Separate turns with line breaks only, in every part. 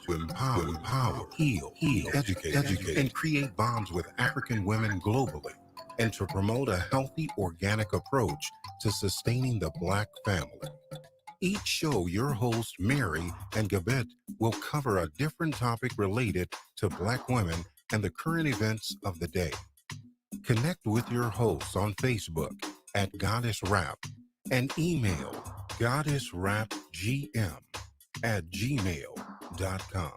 empower, heal, educate, and create bonds with African women globally, and to promote a healthy, organic approach to sustaining the Black family. Each show, your hosts, Meri and Gabit, will cover a different topic related to Black women and the current events of the day. Connect with your hosts on Facebook at Goddess Rap and email goddessrapgm@gmail.com.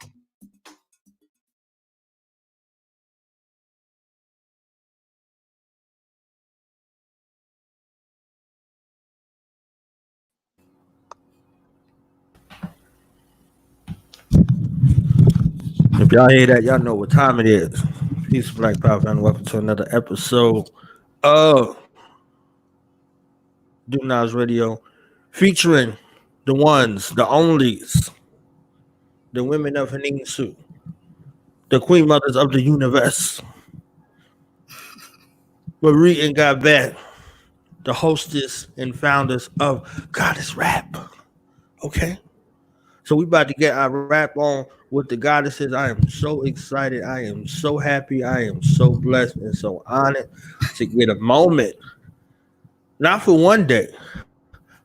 If y'all hear that, y'all know what time it is. Peace, Black Power, and welcome to another episode of Do Now's Radio, featuring the ones, the onlys, the women of Henensu, the queen mothers of the universe, Meri and Gabit, the hostess and founders of Goddess Rap. Okay, so we about to get our rap on with the goddesses. I am so excited. I am so happy. I am so blessed and so honored to get a moment, not for one day,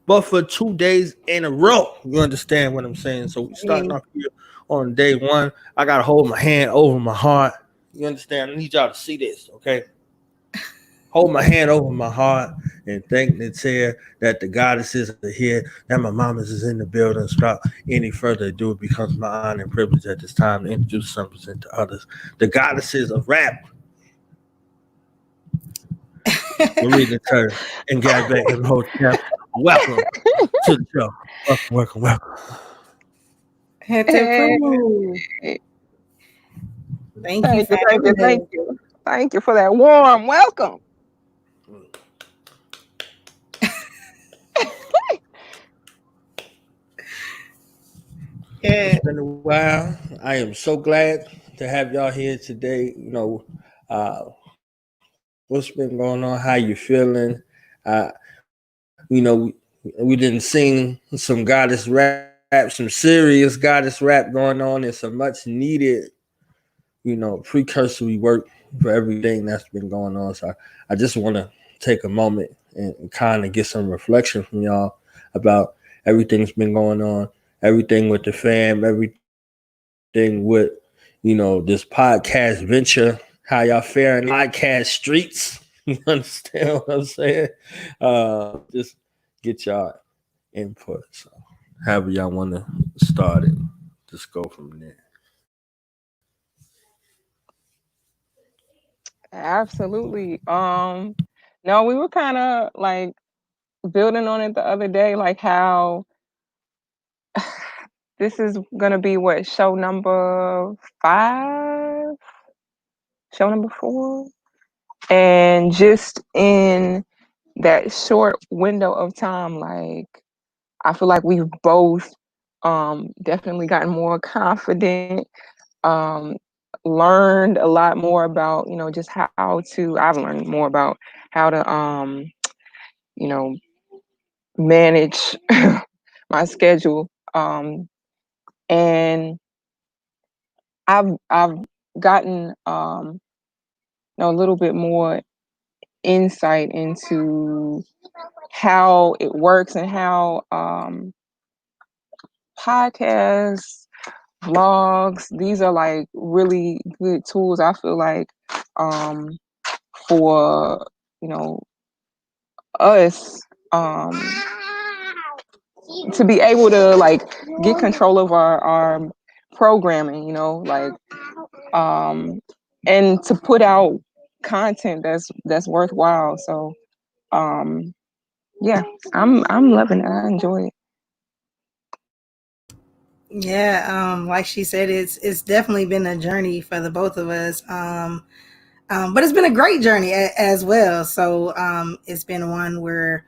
but for 2 days in a row. You understand what I'm saying? So we starting off here on day one. I gotta hold my hand over my heart. You understand? I need y'all to see this, okay? Hold my hand over my heart and thank Natia that the goddesses are here, that my mamas is in the building. Without any further ado, it becomes my honor and privilege at this time to introduce and present to others the goddesses of rap. Meri the Third and Gabit and Mhotep. Welcome to the show. Welcome.
Hey. Thank you. Thank you for that warm welcome.
It's been a while. I am so glad to have y'all here today. You know, what's been going on? How you feeling? You know, we didn't sing some goddess rap, some serious goddess rap going on, and some much needed, you know, precursory work for everything that's been going on. So I just want to take a moment and kind of get some reflection from y'all about everything that's been going on, everything with the fam, everything with, you know, this podcast venture, how y'all faring podcast streets. You understand what I'm saying? Just get y'all input. So however y'all want to start it, just go from there.
Absolutely. No, we were kind of like building on it the other day, like how this is gonna be what, show number 5, show number 4, and just in that short window of time, like I feel like we've both definitely gotten more confident, learned a lot more about, you know, just I've learned more about how to you know, manage my schedule, and I've gotten a little bit more insight into how it works and how podcasts, vlogs, these are like really good tools, I feel like, for, you know, us to be able to like get control of our programming, you know, like and to put out content that's worthwhile. So yeah, I'm loving it. I enjoy it.
Yeah, like she said, it's definitely been a journey for the both of us. But it's been a great journey as well. So it's been one where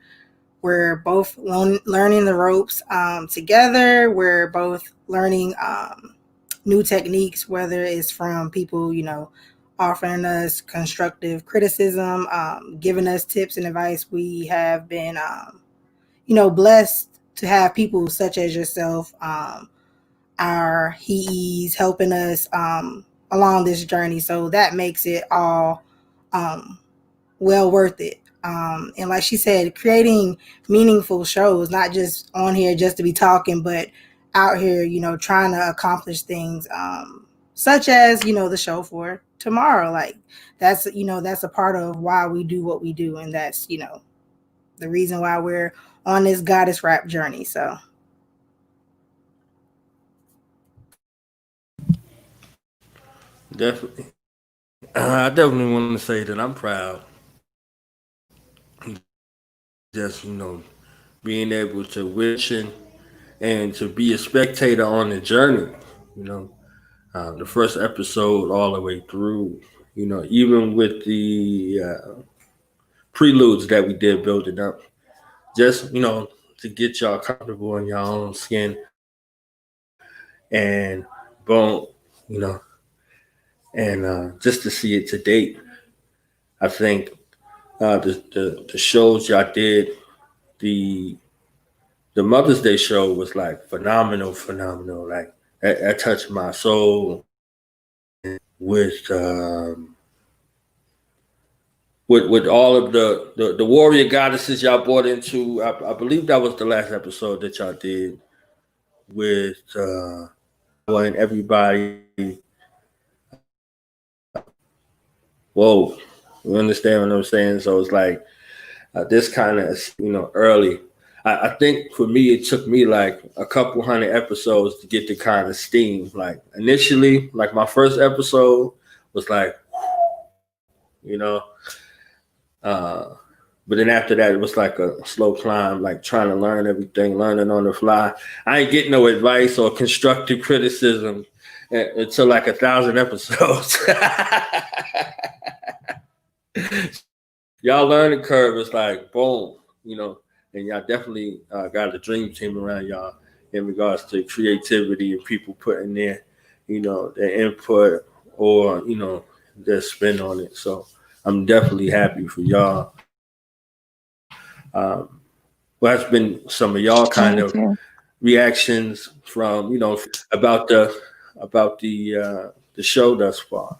we're both learning the ropes together. We're both learning new techniques, whether it's from people, you know, offering us constructive criticism, giving us tips and advice. We have been, you know, blessed to have people such as yourself our he's helping us along this journey. So that makes it all well worth it. And like she said, creating meaningful shows, not just on here just to be talking, but out here, trying to accomplish things, such as, the show for tomorrow. Like that's a part of why we do what we do. And that's, the reason why we're on this goddess rap journey. So
Definitely. I definitely want to say that I'm proud. Just, being able to witness and to be a spectator on the journey, you know, the first episode all the way through, even with the preludes that we did building up, just, to get y'all comfortable in your own skin and boom, you know, and just to see it to date. I think the shows y'all did, the the Mother's Day show was like phenomenal. Like that touched my soul. With with all of the warrior goddesses y'all brought into, I believe that was the last episode that y'all did with and everybody. Whoa, you understand what I'm saying? So it's like this kind of early. I think for me it took me like a couple hundred episodes to get the kind of steam. Like initially, like my first episode was like, you know, but then after that it was like a slow climb, like trying to learn everything, learning on the fly. I ain't getting no advice or constructive criticism until like 1,000 episodes. Y'all learning curve is like boom, and y'all definitely got a dream team around y'all in regards to creativity and people putting their, their input or, their spin on it. So I'm definitely happy for y'all. What has been some of y'all kind of reactions from, about the show thus far?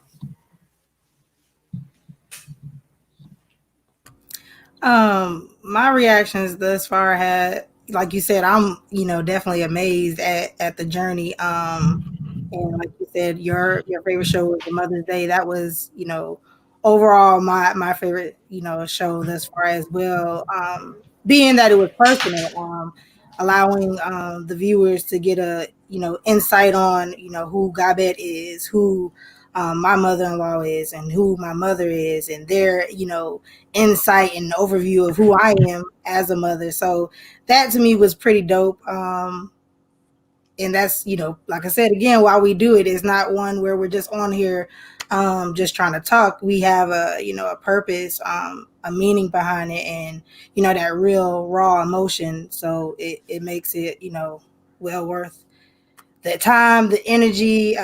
My reactions thus far had, like you said, I'm, definitely amazed at the journey. And like you said, your favorite show was the Mother's Day. That was, overall my favorite, show thus far as well. Being that it was personal, allowing the viewers to get a, insight on, who Gabit is, who my mother-in-law is, and who my mother is, and their, insight and overview of who I am as a mother. So that to me was pretty dope. And that's, like I said, again, while we do it, it's not one where we're just on here just trying to talk. We have a purpose, a meaning behind it, and that real raw emotion. So it makes it well worth the time, the energy,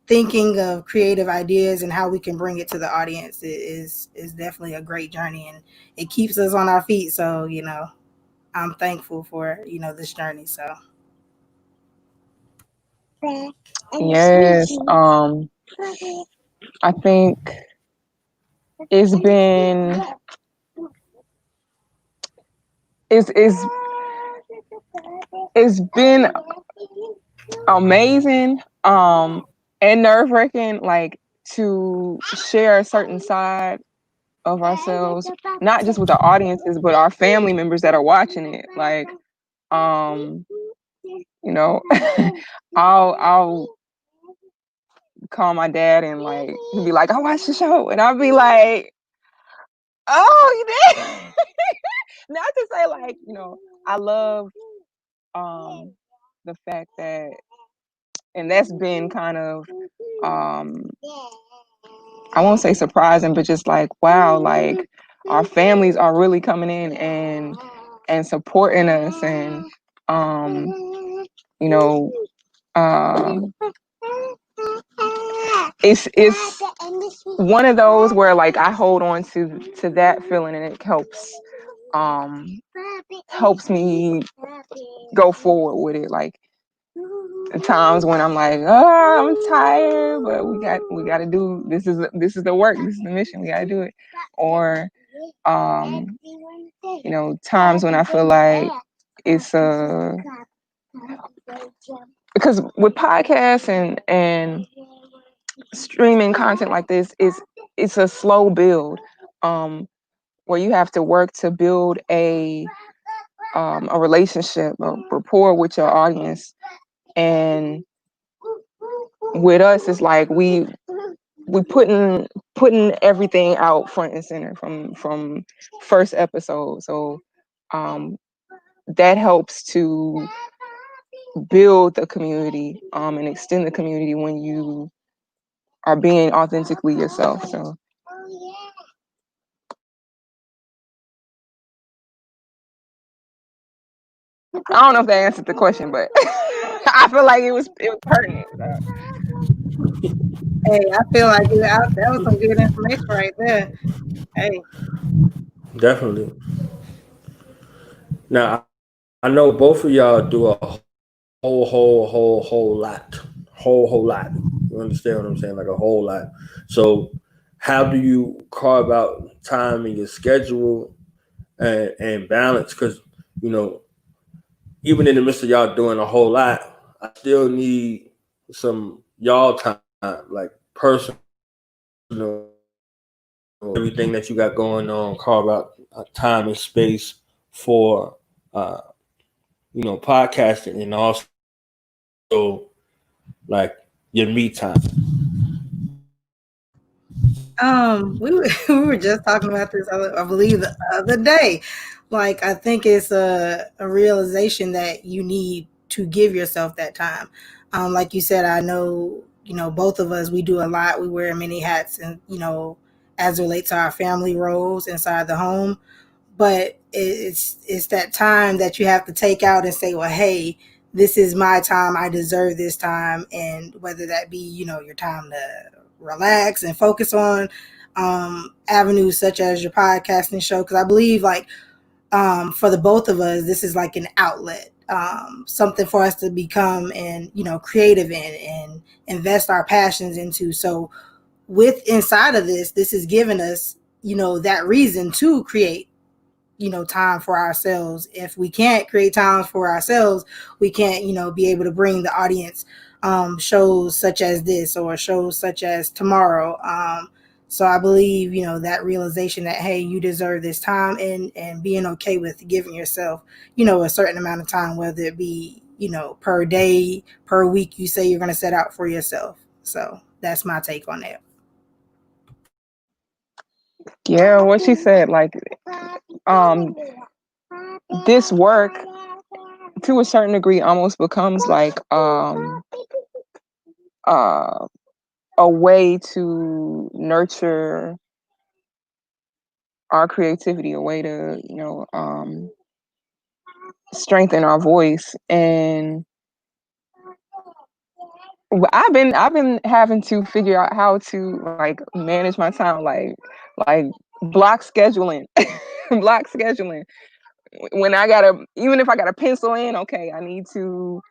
thinking of creative ideas and how we can bring it to the audience is definitely a great journey, and it keeps us on our feet. So I'm thankful for this journey. So
Yes. I think it's been it's been amazing and nerve-wracking, like to share a certain side of ourselves, not just with the audiences but our family members that are watching it. Like I'll call my dad and like he'll be like, I watched the show, and I'll be like, oh, you did. Not to say like, I love the fact that, and that's been kind of I won't say surprising, but just like, wow, like our families are really coming in and supporting us, and you know it's one of those where like I hold on to that feeling, and it helps me go forward with it. Like times when I'm like, oh, I'm tired, but we got to do this. Is the work. This is the mission. We got to do it. Or times when I feel like it's because with podcasts and streaming content like this, it's a slow build, where you have to work to build a relationship, a rapport with your audience. And with us, it's like we putting everything out front and center from first episode. So that helps to build the community and extend the community when you are being authentically yourself. So I don't know if that answered the question, but I feel like it was pertinent.
Hey, I feel like that was some good information right there. Hey,
Definitely. Now I know both of y'all do a whole lot. You understand what I'm saying? Like a whole lot. So how do you carve out time in your schedule and balance? Because even in the midst of y'all doing a whole lot, I still need some y'all time, like personal, everything that you got going on. Carve out time and space for podcasting, and also like your me time.
we were just talking about this, I believe, the other day. Like, I think it's a realization that you need to give yourself that time. Like you said, I know, both of us, we do a lot. We wear many hats, and as it relates to our family roles inside the home. But it's that time that you have to take out and say, well, hey, this is my time. I deserve this time. And whether that be, your time to relax and focus on avenues such as your podcasting show. Because I believe, like, for the both of us, this is like an outlet, something for us to become and, creative in and invest our passions into. So with inside of this is giving us, that reason to create, time for ourselves. If we can't create time for ourselves, we can't, be able to bring the audience shows such as this or shows such as tomorrow. So I believe, that realization that, hey, you deserve this time, and being okay with giving yourself, a certain amount of time, whether it be, per day, per week, you say you're going to set out for yourself. So that's my take on that.
Yeah, what she said, like, this work to a certain degree almost becomes like a way to nurture our creativity, a way to strengthen our voice. And I've been having to figure out how to like manage my time, like block scheduling. Block scheduling. When I gotta, even if I gotta pencil in, okay, I need to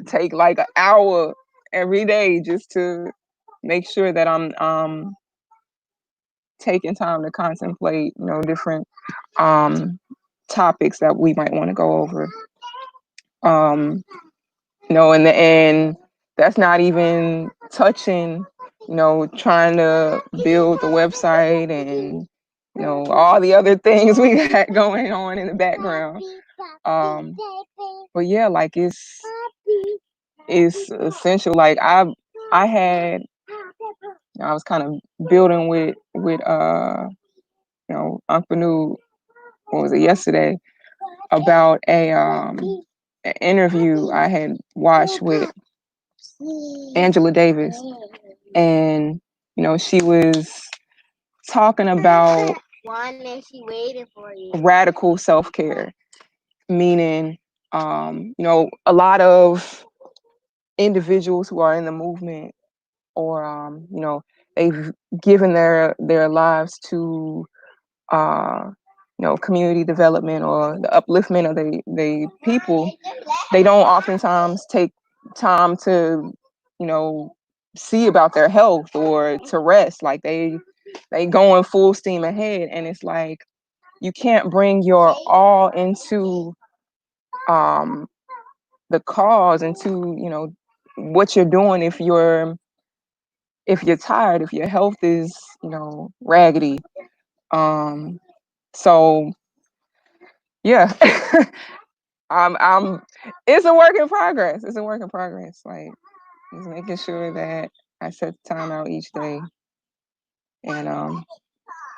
take like an hour every day just to make sure that I'm taking time to contemplate, different topics that we might want to go over. In the end, that's not even touching, trying to build the website and all the other things we got going on in the background. But yeah, like it's essential. Like I was kind of building with Uncle Benu, what was it, yesterday, about an interview I had watched with Angela Davis. And she was talking about radical self-care, meaning a lot of individuals who are in the movement, or they've given their lives to community development or the upliftment of the people. They don't oftentimes take time to, you know, see about their health or to rest. Like they going full steam ahead, and it's like you can't bring your all into the cause, into, you know, what you're doing if you're tired, if your health is, you know, raggedy. So yeah. I'm it's a work in progress. It's a work in progress. Like, just making sure that I set time out each day. And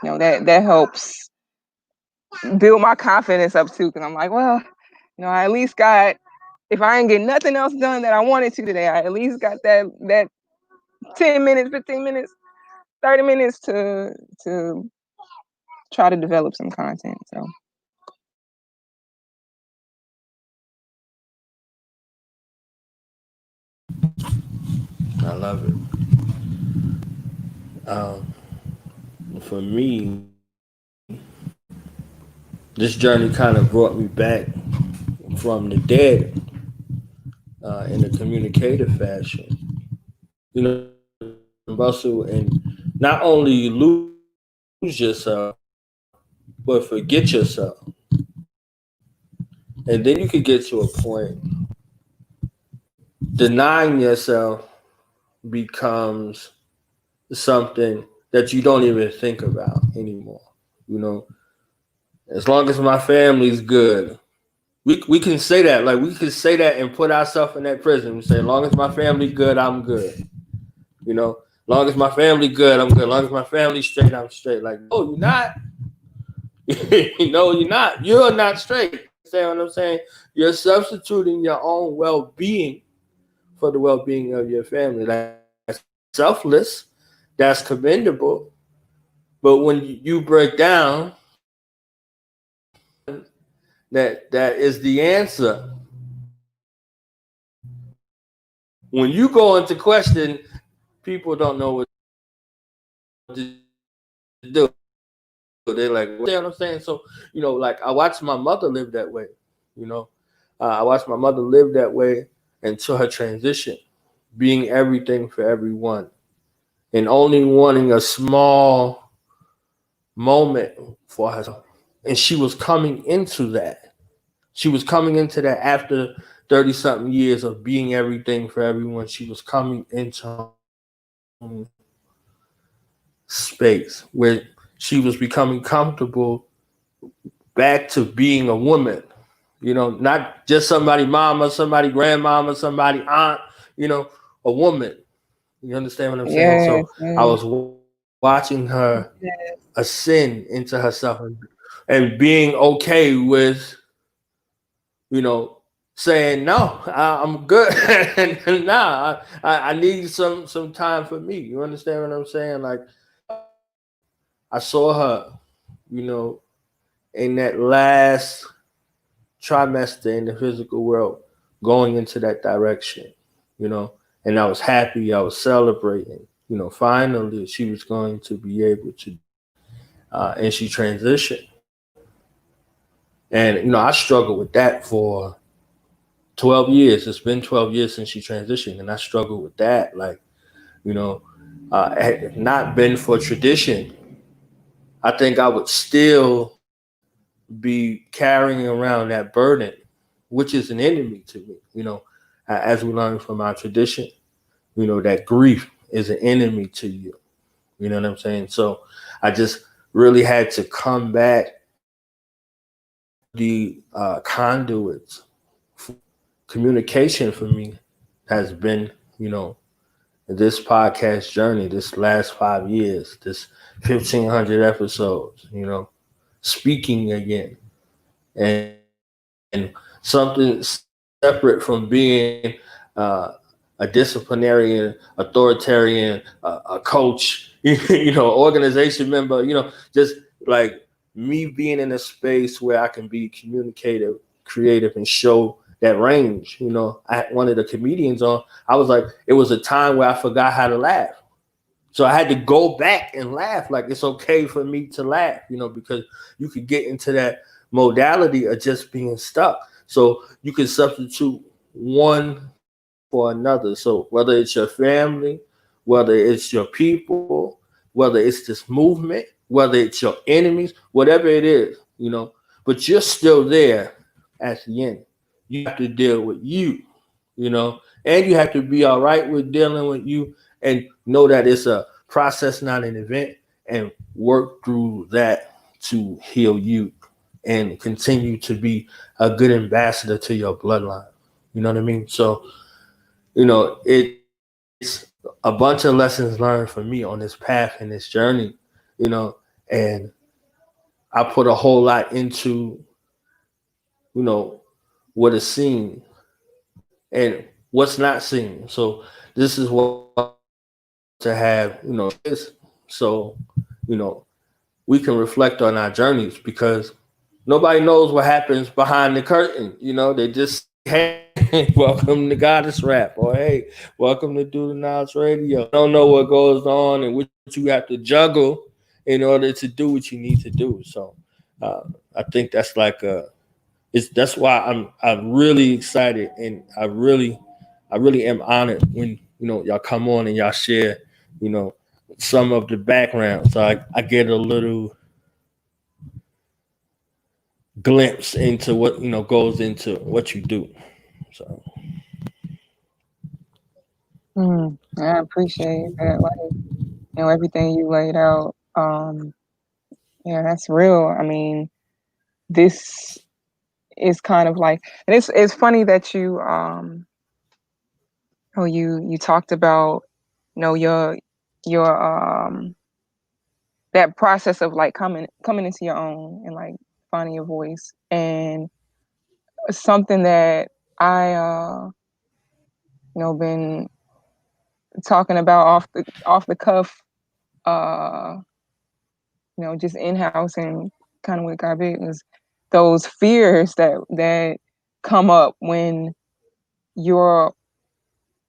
you know, that helps build my confidence up too, because I'm like, well, you know, I at least got, if I ain't get nothing else done that I wanted to today, I at least got that 10 minutes, 15 minutes, 30 minutes to try to develop some content. So
I love it. For me, this journey kind of brought me back from the dead in a communicative fashion. You know, Russell, and not only lose yourself, but forget yourself. And then you could get to a point, denying yourself becomes something that you don't even think about anymore. You know, as long as my family's good, we can say that. Like, we can say that and put ourselves in that prison. We say, as long as my family good, I'm good. You know, as long as my family good, I'm good. As long as my family's straight, I'm straight. Like, no, you're not. No, you're not. You're not straight. You know what I'm saying? You're substituting your own well-being for the well-being of your family. That's selfless. That's commendable. But when you break down, that is the answer. When you go into question, people don't know what to do. They're like, you know what I'm saying? So, you know, like, I watched my mother live that way. You know, I watched my mother live that way until her transition, being everything for everyone and only wanting a small moment for herself. And she was coming into that. She was coming into that after 30 something years of being everything for everyone. She was coming into space where she was becoming comfortable back to being a woman, you know, not just somebody mama, somebody grandmama, somebody aunt, you know, a woman. You understand what I'm saying?
yes,
So I
yes.
was watching her
Yes.
ascend into herself and being okay with, you know, saying no, I'm good. Nah, I need some time for me. You understand what I'm saying? Like, I saw her, you know, in that last trimester in the physical world, going into that direction, you know, and I was happy, I was celebrating, you know, finally she was going to be able to, and she transitioned. And, you know, I struggled with that for 12 years. It's been 12 years since she transitioned, and I struggled with that. Like, you know, had it not been for tradition, I think I would still be carrying around that burden, which is an enemy to me. You know, as we learn from our tradition, you know, that grief is an enemy to you. You know what I'm saying? So I just really had to come back. The conduits, communication for me has been, you know, this podcast journey, this last 5 years, this 1,500 episodes, you know, speaking again, and something separate from being a disciplinarian, authoritarian, a coach, you know, organization member, you know, just like me being in a space where I can be communicative, creative, and show that range. You know, I had one of the comedians on, I was like, it was a time where I forgot how to laugh. So I had to go back and laugh. Like, it's okay for me to laugh, you know, because you could get into that modality of just being stuck. So you can substitute one for another. So whether it's your family, whether it's your people, whether it's this movement, whether it's your enemies, whatever it is, but you're still there at the end. You have to deal with you, and you have to be all right with dealing with you and know that it's a process, not an event, and work through that to heal you and continue to be a good ambassador to your bloodline. You know what I mean? So, it's a bunch of lessons learned for me on this path and this journey, and I put a whole lot into, you know, what is seen and what's not seen. So this is what I want to have, so, you know, we can reflect on our journeys because nobody knows what happens behind the curtain. They just hey, welcome to Goddess Rap, or hey, welcome to Do the Knowledge Radio. Don't know what goes on and what you have to juggle in order to do what you need to do. So I think that's like that's why I'm really excited, and I really am honored when y'all come on and y'all share some of the background, so I get a little glimpse into what goes into what you do. So
I appreciate that. Like, everything you laid out. Yeah, that's real. I mean, this is kind of like, and it's funny that you talked about, your that process of like coming into your own and like finding your voice, and something that I been talking about off the cuff, uh just in house and kind of with Gabit, is those fears that come up when you're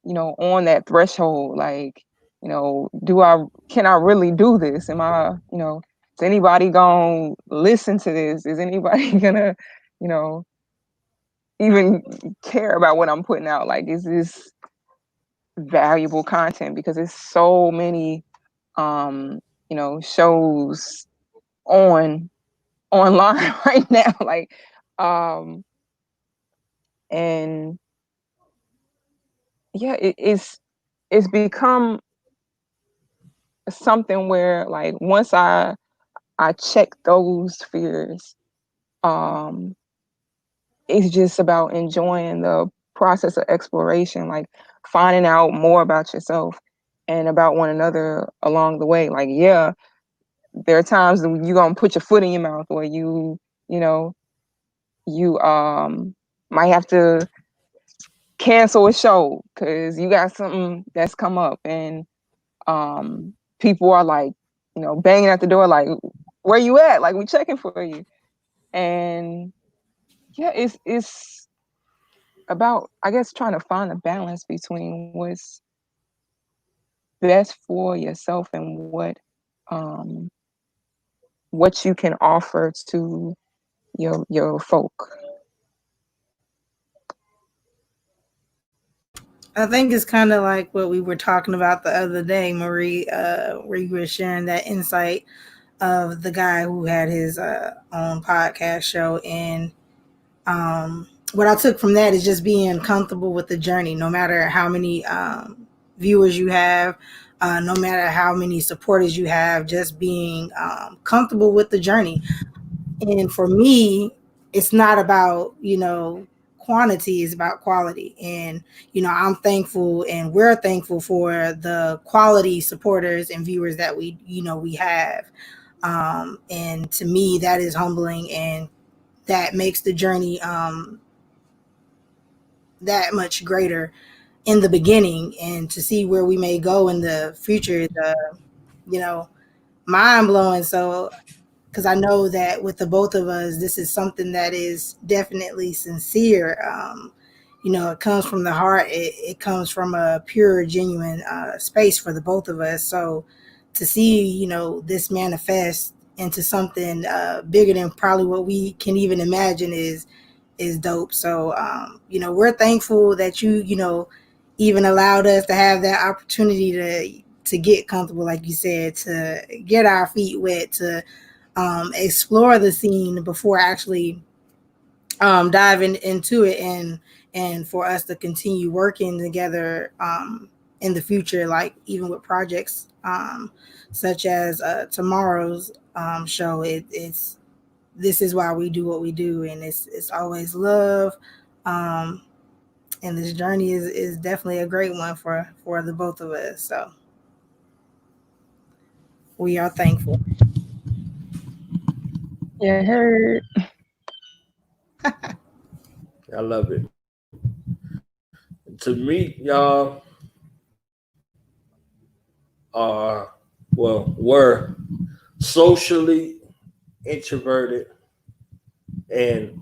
on that threshold. Like, can I really do this? Am I, is anybody gonna listen to this? Is anybody gonna, you know, even care about what I'm putting out? Like, is this valuable content? Because there's so many shows online right now. Like, and yeah, it's become something where, like, once I check those fears, um it's just about enjoying the process of exploration, like finding out more about yourself and about one another along the way. Like, yeah, there are times when you're gonna put your foot in your mouth, or you know you might have to cancel a show because you got something that's come up, and people are like, banging at the door, like, where you at? Like, we checking for you. And yeah, it's about, I guess, trying to find a balance between what's best for yourself and what you can offer to your folk.
I think it's kind of like what we were talking about the other day, Meri, where you were sharing that insight of the guy who had his own podcast show. And what I took from that is just being comfortable with the journey, no matter how many viewers you have, no matter how many supporters you have, just being comfortable with the journey. And for me, it's not about, quantity, is about quality. And, I'm thankful, and we're thankful for the quality supporters and viewers that we have. And to me, that is humbling, and that makes the journey that much greater in the beginning. And to see where we may go in the future is, mind blowing. So, because I know that with the both of us, this is something that is definitely sincere. It comes from the heart. It comes from a pure, genuine space for the both of us. So to see, this manifest into something bigger than probably what we can even imagine is dope. So, we're thankful that you even allowed us to have that opportunity to get comfortable, like you said, to get our feet wet, to explore the scene before actually diving into it, and for us to continue working together in the future, like even with projects such as tomorrow's show. It's this is why we do what we do, and it's always love. Um, and this journey is definitely a great one for the both of us. So we are thankful.
Yeah, heard.
I love it. To me, y'all are were socially introverted and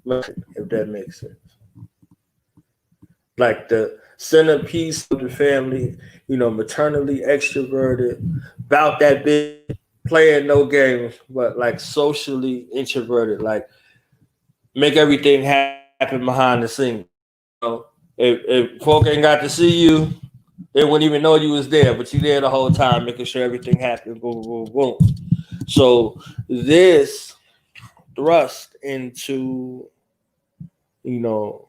if that makes sense. Like the centerpiece of the family, maternally extroverted, about that big, playing no games, but like socially introverted, like make everything happen behind the scenes. If folk ain't got to see you, they wouldn't even know you was there, but you there the whole time, making sure everything happened. Boom, boom, boom. So this thrust into, the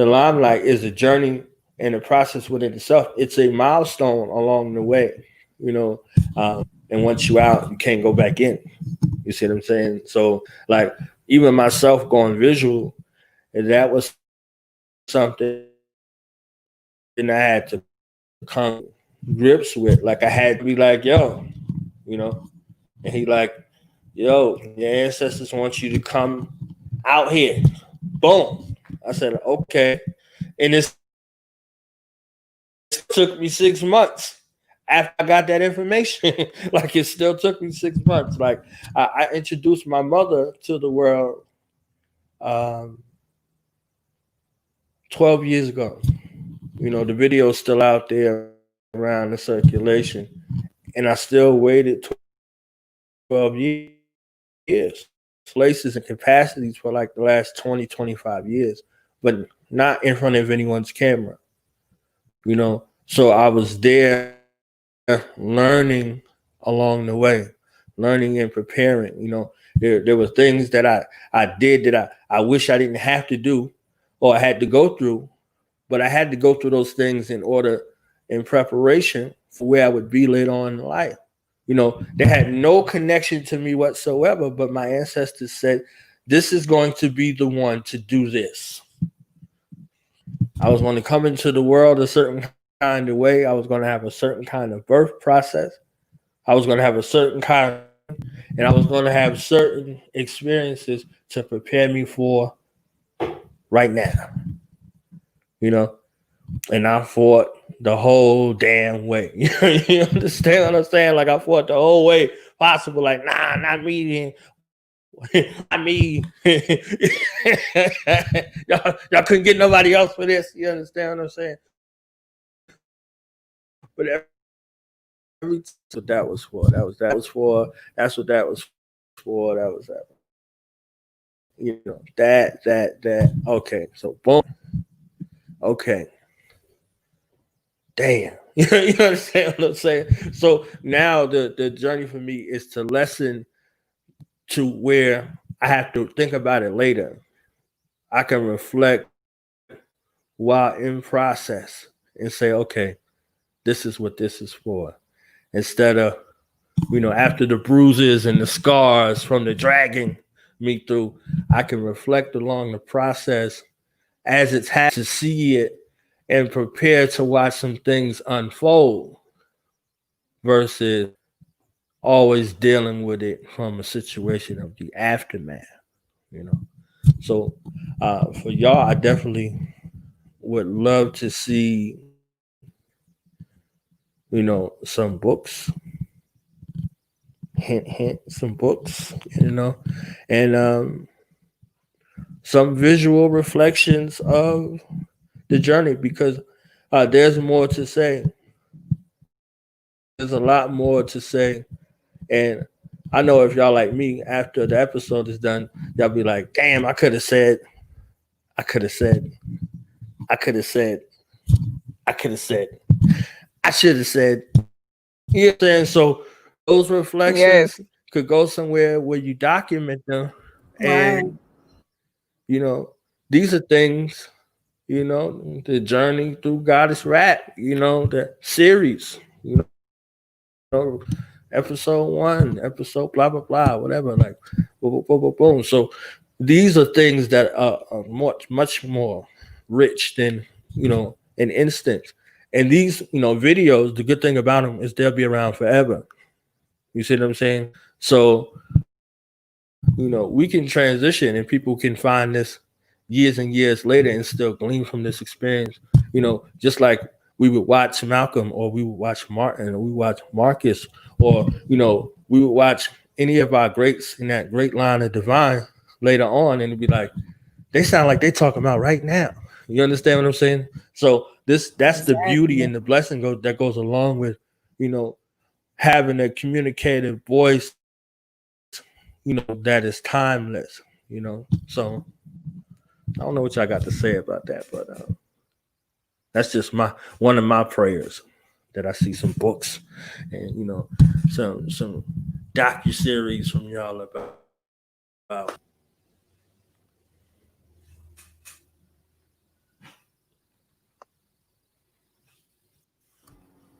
limelight is a journey and a process within itself. It's a milestone along the way, and once you out, you can't go back in. You see what I'm saying? So like even myself going visual, that was something I had to come grips with. Like I had to be like, yo, and he like, yo, your ancestors want you to come out here. Boom. I said, okay. And it took me 6 months after I got that information. Like it still took me 6 months. Like I introduced my mother to the world 12 years ago. The video's still out there around the circulation. And I still waited 12 years, places and capacities for like the last 20, 25 years, but not in front of anyone's camera. So I was there learning along the way, learning and preparing. There were things that I did that I wish I didn't have to do or I had to go through, but I had to go through those things in preparation for where I would be later on in life. They had no connection to me whatsoever, but my ancestors said, this is going to be the one to do this. I was going to come into the world a certain kind of way. I was going to have a certain kind of birth process. I was going to have a certain kind, and I was going to have certain experiences to prepare me for right now. And I fought the whole damn way. You understand what I'm saying? Like I fought the whole way possible. Like, nah, not me. Not me. y'all couldn't get nobody else for this. You understand what I'm saying? But that's what that was for. That's what that was for. That was that. That. Okay. So boom. Okay. Damn. You understand what I'm saying? So now the journey for me is to lessen to where I have to think about it later. I can reflect while in process and say, okay, this is what this is for. Instead of, after the bruises and the scars from the dragging me through, I can reflect along the process as it's had to see it and prepare to watch some things unfold versus always dealing with it from a situation of the aftermath, So for y'all, I definitely would love to see, some books, hint, some books, and some visual reflections of the journey, because there's more to say. There's a lot more to say. And I know if y'all like me, after the episode is done, y'all be like, damn, I could have said I could have said, I should have said, you know what I'm saying? So those reflections
Yes.
could go somewhere where you document them.
Right.
And, you know, these are things, you know, the journey through Goddess Rap, you know, the series, you know, episode 1, episode blah, blah, blah, whatever, like, boom, boom, boom, boom, boom. So these are things that are much more rich than, you know, an instant. And these, you know, videos, the good thing about them is they'll be around forever. You see what I'm saying? So, you know, we can transition and people can find this years and years later and still glean from this experience. You know, just like we would watch Malcolm, or we would watch Martin, or we watch Marcus, or, you know, we would watch any of our greats in that great line of divine later on, and it'd be like, they sound like they talking about right now. You understand what I'm saying? So that's the beauty
Exactly.
and the blessing that goes along with, you know, having a communicative voice, you know, that is timeless, you know. So I don't know what y'all got to say about that, but that's just one of my prayers, that I see some books and, you know, some docu series from y'all about.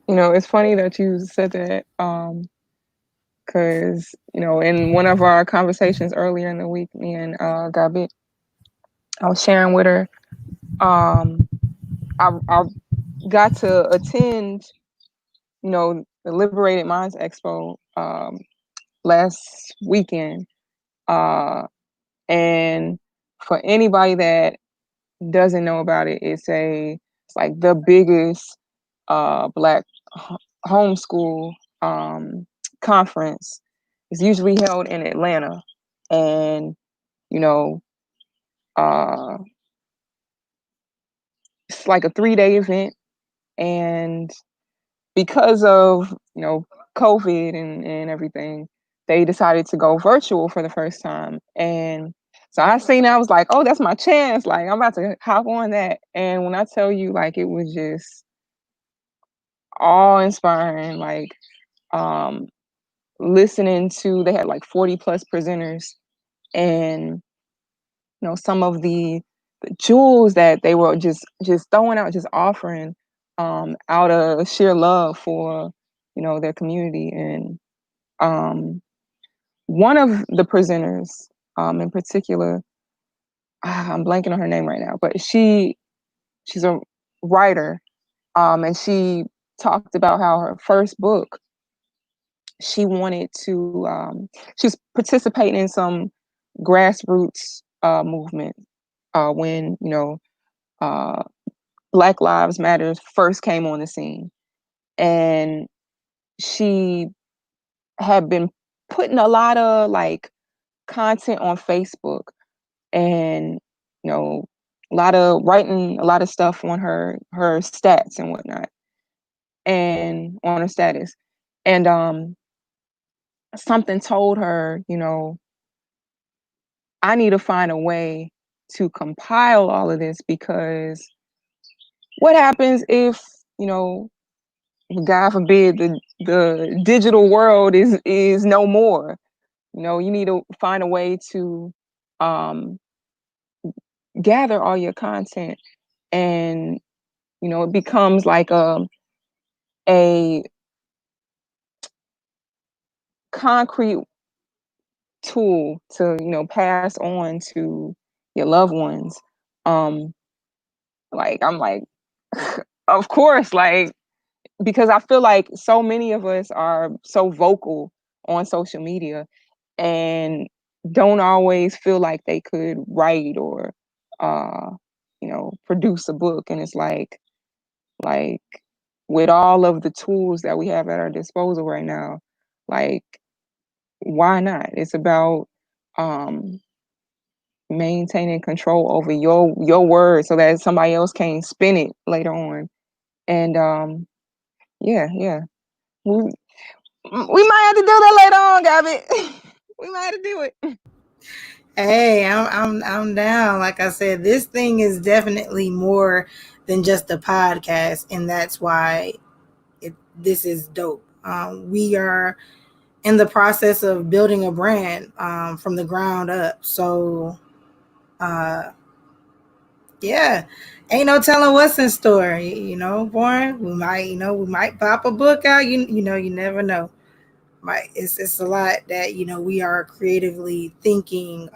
You know, it's funny that you said that, because, you know, in one of our conversations earlier in the week, me and Gabit, I was sharing with her, I got to attend, you know, the Liberated Minds Expo last weekend. And for anybody that doesn't know about it, it's like the biggest Black homeschool conference. It's usually held in Atlanta, and you know, uh, it's like a 3-day event. And because of, you know, COVID and everything, they decided to go virtual for the first time. And so I was like, oh, that's my chance. Like, I'm about to hop on that. And when I tell you, like, it was just awe inspiring. Like, um, listening to, they had like 40 plus presenters, and you know, some of the jewels that they were just throwing out, just offering out of sheer love for, you know, their community. And one of the presenters in particular, I'm blanking on her name right now, but she's a writer, and she talked about how her first book, she wanted to she was participating in some grassroots movement when, you know, uh, Black Lives Matter first came on the scene. And she had been putting a lot of like content on Facebook, and, you know, writing a lot of stuff on her stats and whatnot, and on her status. And something told her, you know, I need to find a way to compile all of this, because what happens if, you know, God forbid, the digital world is no more. You know, you need to find a way to um, gather all your content, and you know, it becomes like a concrete tool to, you know, pass on to your loved ones. Um, like, I'm like, of course, like, because I feel like so many of us are so vocal on social media and don't always feel like they could write or uh you know, produce a book. And it's like with all of the tools that we have at our disposal right now, like, why not? It's about um maintaining control over your words so that somebody else can't spin it later on. And yeah, we might have to do that later on, Gabby. We might have to do it.
Hey, I'm down. Like I said, this thing is definitely more than just a podcast, and that's why this is dope. We are in the process of building a brand from the ground up. So, uh, yeah, ain't no telling what's in store. You know, Born. We might pop a book out. You never know. It's a lot that we are creatively thinking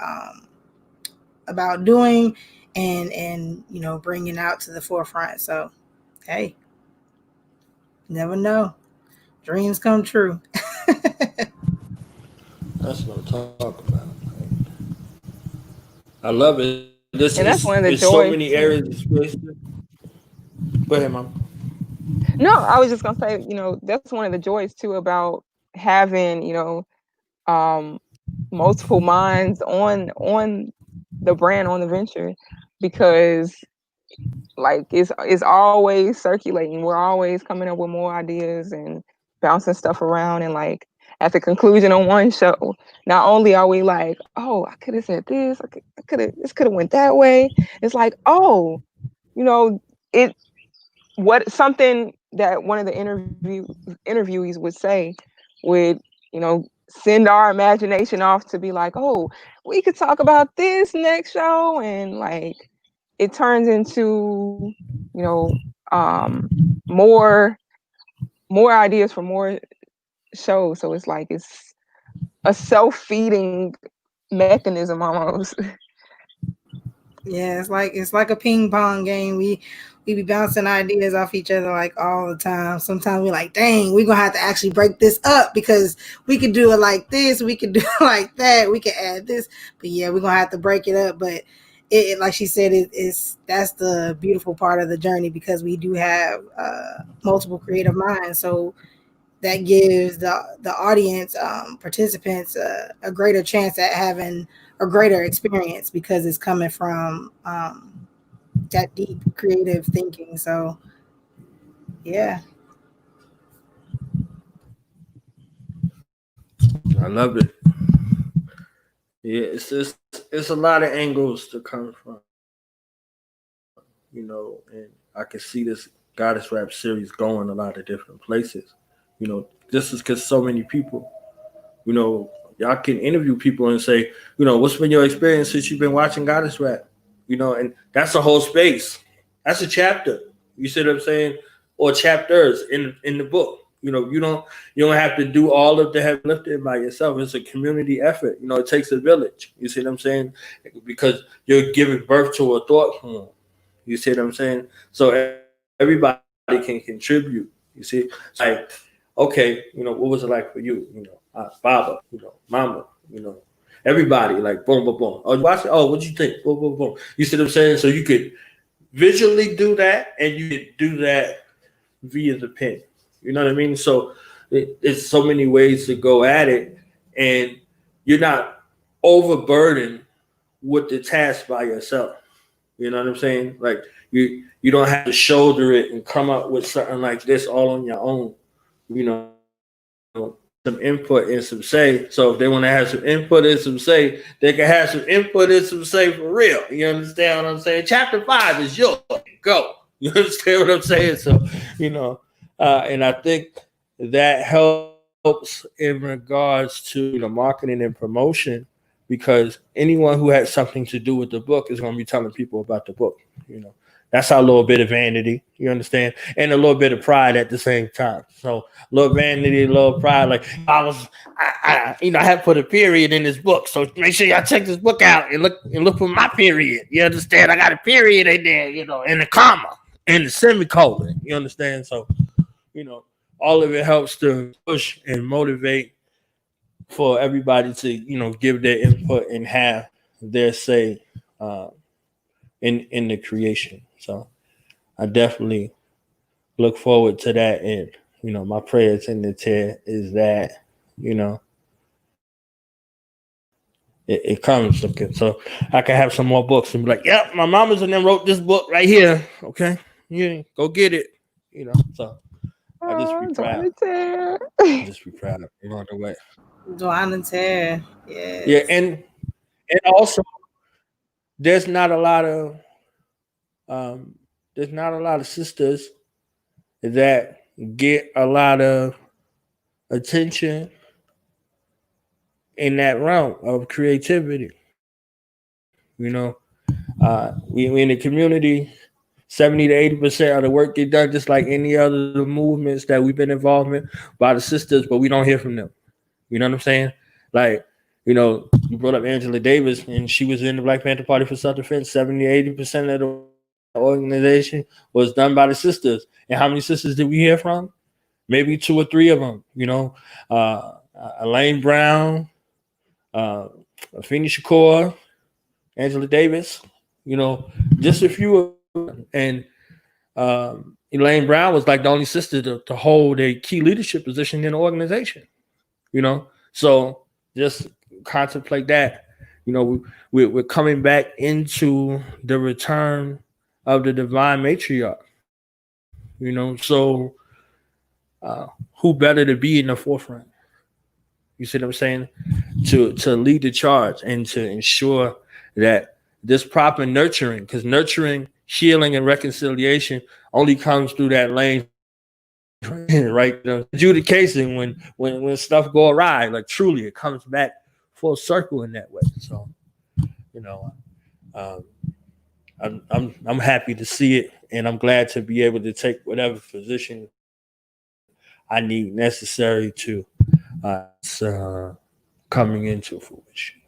about doing and bringing out to the forefront. So, hey, never know. Dreams come true.
That's what I'm talking about. I love it. This
And
is
that's one of the
it's so
joys
many
too.
areas of space. Go ahead, mom.
No, I was just gonna say, that's one of the joys too about having, um, multiple minds on the brand, on the venture, because like it's always circulating. We're always coming up with more ideas and bouncing stuff around, and like at the conclusion on one show, not only are we like, oh, I could have said this, I could have this could have went that way. It's like, oh, you know, it what something that one of the interviewees would say would, send our imagination off to be like, oh, we could talk about this next show, and like it turns into, you know, more ideas for more shows. So it's like it's a self-feeding mechanism almost.
Yeah, it's like a ping pong game. We be bouncing ideas off each other like all the time. Sometimes we like, dang, we're gonna have to actually break this up because we could do it like this, we could do it like that, we could add this. But yeah, we're gonna have to break it up. But it like she said, it's that's the beautiful part of the journey because we do have multiple creative minds. So that gives the audience participants a greater chance at having a greater experience because it's coming from that deep creative thinking. So yeah.
I love it. Yeah, it's a lot of angles to come from, and I can see this Goddess Rap series going a lot of different places. This is because so many people, y'all can interview people and say, what's been your experience since you've been watching Goddess Rap? And that's a whole space. That's a chapter. You see what I'm saying? Or chapters in the book. You don't have to do all of the heavy lifting by yourself. It's a community effort. It takes a village. You see what I'm saying? Because you're giving birth to a thought form. You see what I'm saying? So everybody can contribute. You see, like, okay, what was it like for you? Baba, mama, everybody, like, boom, boom, boom. Oh, you watch it? Oh, what'd you think? Boom, boom, boom. You see what I'm saying? So you could visually do that, and you could do that via the pen. You know what I mean? So it's so many ways to go at it, and you're not overburdened with the task by yourself. You know what I'm saying? Like you don't have to shoulder it and come up with something like this all on your own. Some input and some say. So if they want to have some input and some say, they can have some input and some say for real. You understand what I'm saying? Chapter 5 is yours. Go. You understand what I'm saying? So, and I think that helps in regards to marketing and promotion because anyone who has something to do with the book is going to be telling people about the book. That's our little bit of vanity. You understand, and a little bit of pride at the same time. So, a little vanity, a little pride. Like I have put a period in this book, so make sure y'all check this book out and look for my period. You understand? I got a period in there, and a comma and the semicolon. You understand? So, all of it helps to push and motivate for everybody to give their input and have their say uh, in the creation. So I definitely look forward to that, and my prayers in the tear is that you know it comes. Okay, so I can have some more books and be like, yep, my mama's and them wrote this book right here. Okay, yeah, go get it. So I just be
Oh,
proud.
Donatello.
I just be proud along the way.
Dwanate.
Yeah,
Yes.
and And also, there's not a lot of um, there's not a lot of sisters that get a lot of attention in that realm of creativity. You know, we in the community, 70 to 80% of the work get done just like any other movements that we've been involved in by the sisters, but we don't hear from them. You know what I'm saying? Like, you brought up Angela Davis, and she was in the Black Panther Party for self-defense. 70 to 80% of the organization was done by the sisters. And how many sisters did we hear from? Maybe two or three of them. Elaine Brown, uh, Afeni Shakur, Angela Davis. Just a few of them. And Elaine Brown was like the only sister to hold a key leadership position in the organization. So just contemplate that. We're coming back into the return of the divine matriarch. So who better to be in the forefront? You see what I'm saying? To lead the charge and to ensure that this proper nurturing, because nurturing, healing, and reconciliation only comes through that lane, right? Adjudication when stuff go awry, like truly, it comes back full circle in that way. So, you know, um, I'm happy to see it, and I'm glad to be able to take whatever position I need necessary to it's coming into fruition.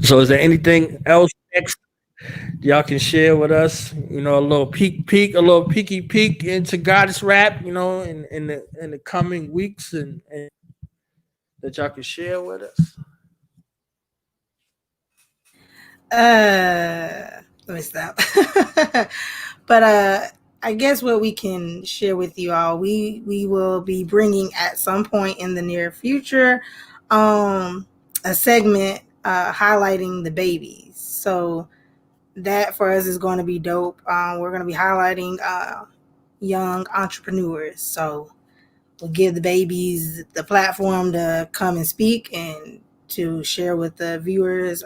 So, is there anything else next y'all can share with us? A little a little peek into Goddess Rap. In the coming weeks, and that y'all can share with us.
Let me stop. But I guess what we can share with you all, we will be bringing at some point in the near future a segment highlighting the babies. So that for us is going to be dope. We're going to be highlighting young entrepreneurs. So we'll give the babies the platform to come and speak and to share with the viewers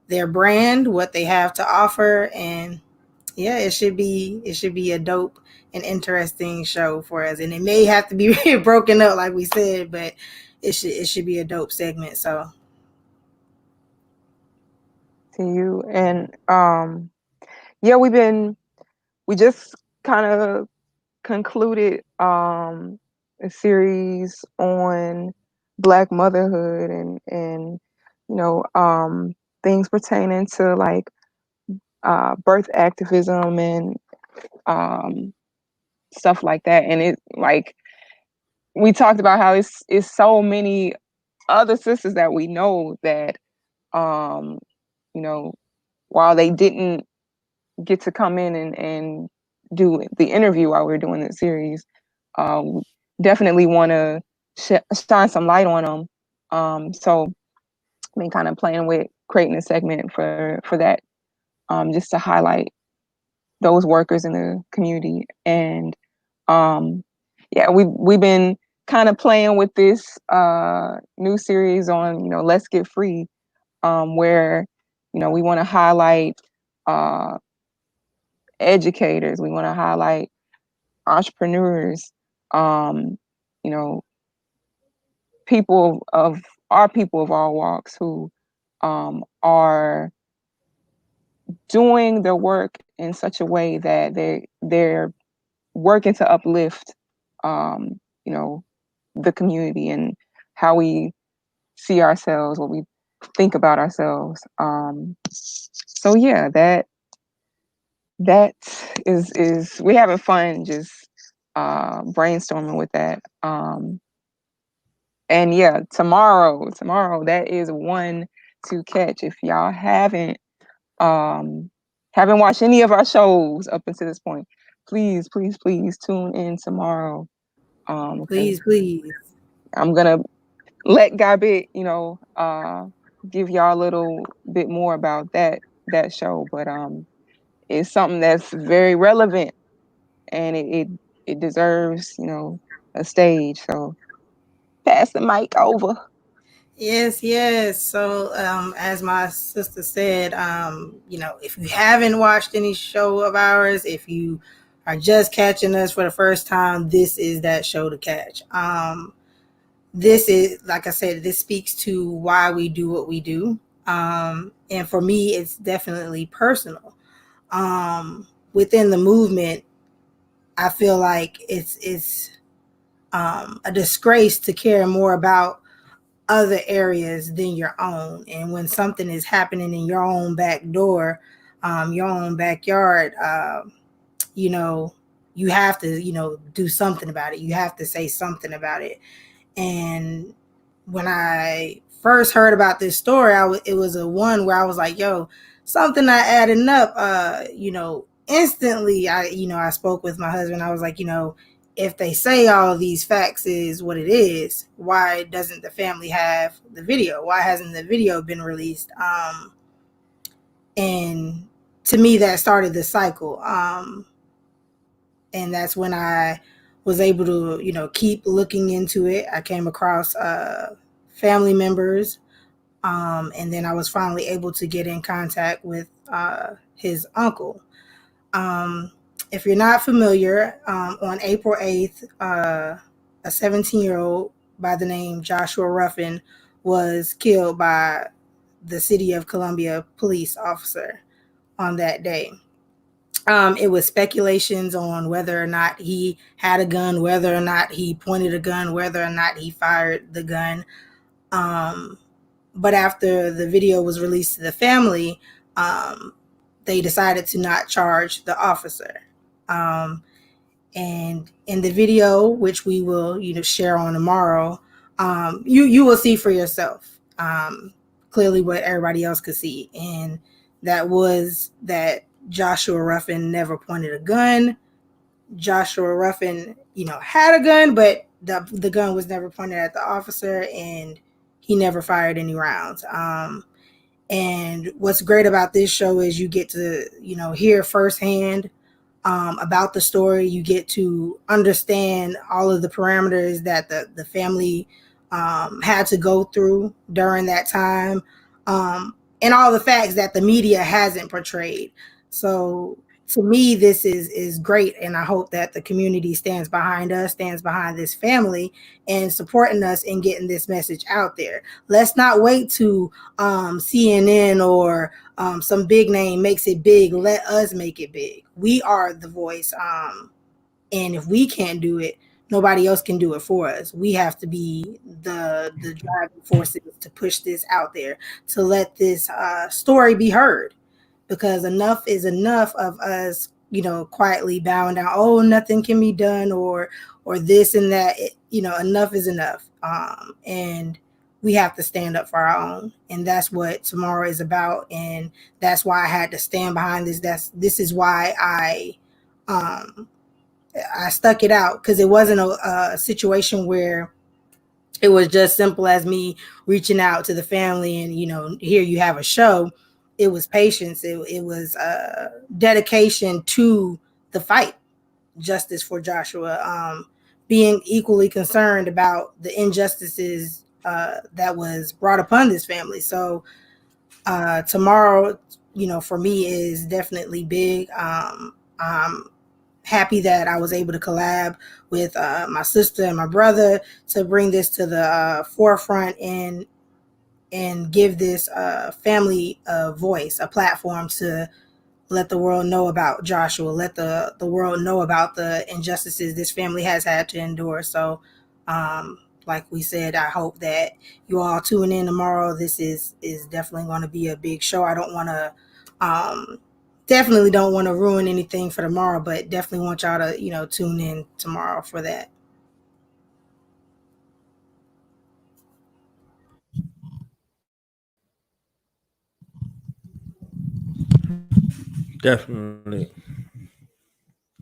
their brand, what they have to offer, and yeah, it should be a dope and interesting show for us. And it may have to be broken up like we said, but it should be a dope segment. So
to you. And yeah, we just kind of concluded a series on Black motherhood and things pertaining to like birth activism and um, stuff like that. And it like we talked about how it's so many other sisters that we know that um, you know while they didn't get to come in and do the interview while we are doing the series, um, definitely want to shine some light on them. So I've been kind of playing with creating a segment for that, just to highlight those workers in the community. And yeah, we've been kind of playing with this new series on Let's Get Free, where we want to highlight educators, we want to highlight entrepreneurs, um, you know, people of all walks who are doing their work in such a way that they're working to uplift, um, you know, the community and how we see ourselves, what we think about ourselves. So yeah, that is we're having fun just brainstorming with that. And yeah, tomorrow, that is one to catch. If y'all haven't watched any of our shows up until this point, please tune in tomorrow.
please.
I'm gonna let Gabit, give y'all a little bit more about that show, but it's something that's very relevant, and it deserves, a stage. So pass the mic over.
Yes, yes. So, as my sister said, if you haven't watched any show of ours, if you are just catching us for the first time, this is that show to catch. This is, like I said, this speaks to why we do what we do. And for me, it's definitely personal. Within the movement, I feel like it's a disgrace to care more about other areas than your own. And when something is happening in your own back door, your own backyard, you have to, do something about it. You have to say something about it. And when I first heard about this story, it was a one where I was like, yo, something not adding up. Instantly, I spoke with my husband. I was like, if they say all these facts is what it is, why doesn't the family have the video? Why hasn't the video been released? And to me, that started the cycle. And that's when I was able to, keep looking into it. I came across family members, and then I was finally able to get in contact with his uncle. If you're not familiar, on April 8th, a 17-year-old by the name Joshua Ruffin was killed by the City of Columbia police officer on that day. It was speculations on whether or not he had a gun, whether or not he pointed a gun, whether or not he fired the gun. But after the video was released to the family, they decided to not charge the officer. And in the video, which we will, share on tomorrow, you will see for yourself clearly what everybody else could see. And that was that Joshua Ruffin never pointed a gun. Joshua Ruffin, had a gun, but the gun was never pointed at the officer, and he never fired any rounds. And what's great about this show is you get to, hear firsthand about the story. You get to understand all of the parameters that the family had to go through during that time, and all the facts that the media hasn't portrayed. So to me, this is great, and I hope that the community stands behind us, stands behind this family, and supporting us in getting this message out there. Let's not wait to CNN or some big name makes it big. Let us make it big. We are the voice, and if we can't do it, nobody else can do it for us. We have to be the driving forces to push this out there, to let this story be heard. Because enough is enough of us, quietly bowing down. Oh, nothing can be done, or this and that. Enough is enough, and we have to stand up for our own. And that's what tomorrow is about. And that's why I had to stand behind this. This is why I stuck it out, because it wasn't a situation where it was just simple as me reaching out to the family and, here you have a show. It was patience. It was dedication to the fight, justice for Joshua, being equally concerned about the injustices that was brought upon this family. So tomorrow, for me is definitely big. I'm happy that I was able to collab with my sister and my brother to bring this to the forefront and give this family a voice, a platform to let the world know about Joshua, let the world know about the injustices this family has had to endure. So like we said, I hope that you all tune in tomorrow. This is definitely going to be a big show. I don't want to definitely don't want to ruin anything for tomorrow, but definitely want y'all to, tune in tomorrow for that.
Definitely.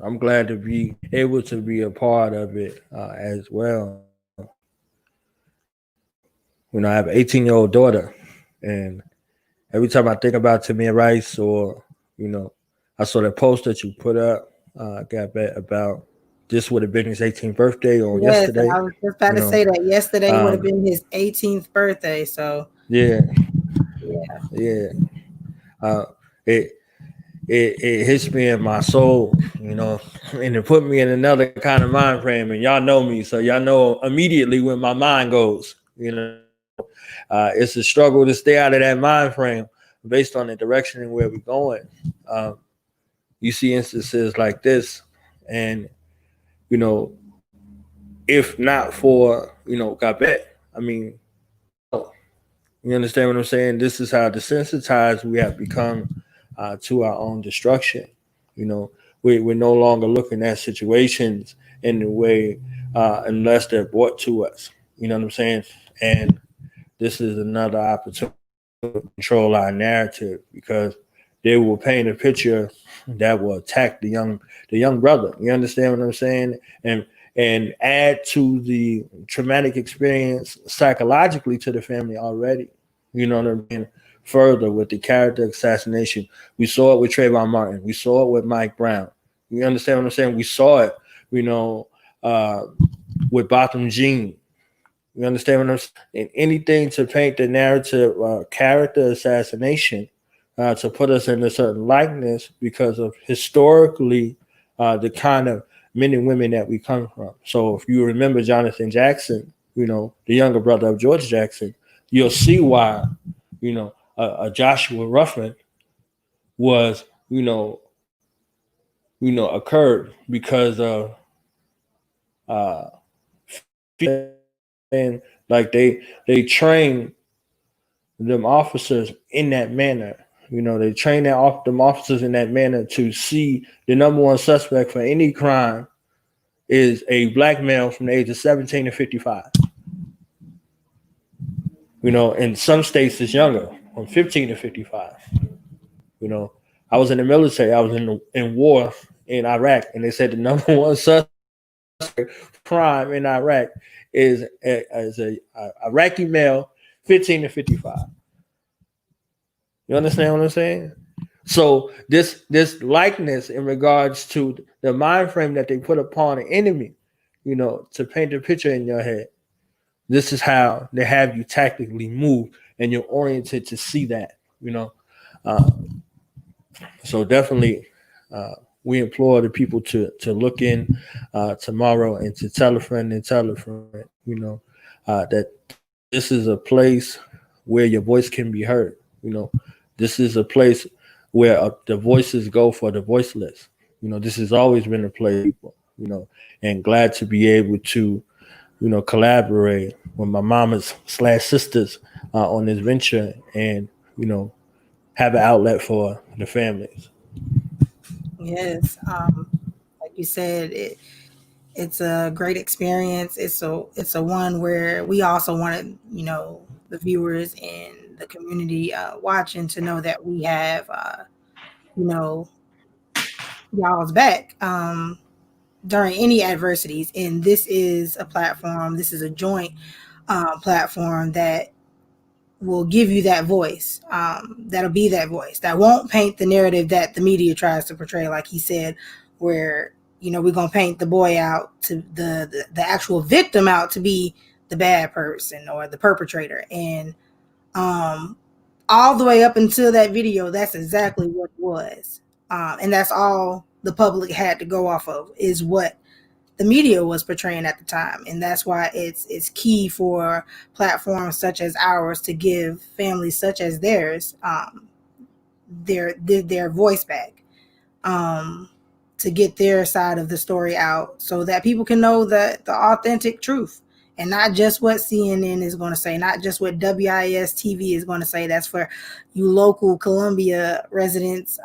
I'm glad to be able to be a part of it as well. I have an 18-year-old daughter, and every time I think about Tamir Rice, or I saw that post that you put up, Gabit, about this would have been his 18th birthday or
Yes,
yesterday.
I was just about to say that yesterday would have been his 18th birthday. So
yeah,
yeah.
it it hits me in my soul, and it put me in another kind of mind frame. And y'all know me, so y'all know immediately when my mind goes. It's a struggle to stay out of that mind frame based on the direction and where we're going. You see instances like this, and if not for Gabit, I mean, you understand what I'm saying? This is how desensitized we have become to our own destruction. We're no longer looking at situations in the way unless they're brought to us. You know what I'm saying? And this is another opportunity to control our narrative, because they will paint a picture that will attack the young brother. You understand what I'm saying? And add to the traumatic experience psychologically to the family already. You know what I mean? Further with the character assassination, we saw it with Trayvon Martin. We saw it with Mike Brown. You understand what I'm saying? We saw it, with Botham Jean. You understand what I'm saying? And anything to paint the narrative, character assassination, to put us in a certain likeness because of historically the kind of men and women that we come from. So if you remember Jonathan Jackson, the younger brother of George Jackson, you'll see why, Joshua Ruffin was, occurred because of and like they train them officers in that manner. They train them officers in that manner to see the number one suspect for any crime is a black male from the age of 17 to 55. In some states it's younger, from 15 to 55. I was in the military. I was in war in Iraq, and they said the number one suspect crime in Iraq is a Iraqi male, 15 to 55. You understand what I'm saying? So this likeness in regards to the mind frame that they put upon an enemy, to paint a picture in your head. This is how they have you tactically move, and you're oriented to see that. So definitely, we implore the people to look in tomorrow and to tell a friend and tell a friend, that this is a place where your voice can be heard. This is a place where the voices go for the voiceless. This has always been a place, people, and glad to be able to, collaborate with my mamas / sisters on this venture and, have an outlet for the families.
Yes. Like you said, it's a great experience. It's a one where we also wanted, the viewers and the community watching to know that we have, y'all's back during any adversities. And this is a platform. This is a joint platform that will give you that voice. That'll be that voice that won't paint the narrative that the media tries to portray, like he said, where we're gonna paint the boy out to the actual victim out to be the bad person or the perpetrator. And all the way up until that video, that's exactly what it was. And that's all the public had to go off of, is what the media was portraying at the time. And that's why it's key for platforms such as ours to give families such as theirs their voice back, to get their side of the story out so that people can know the authentic truth, and not just what CNN is going to say, not just what WIS TV is going to say. That's for you local Columbia residents.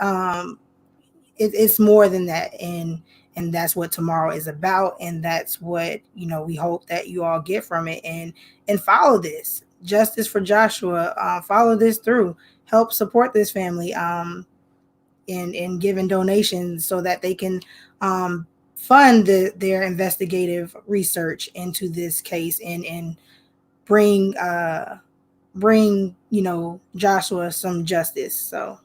It's more than that, and that's what tomorrow is about, and that's what we hope that you all get from it, and follow this justice for Joshua. Follow this through, help support this family, in giving donations so that they can fund their investigative research into this case, and bring Joshua some justice. So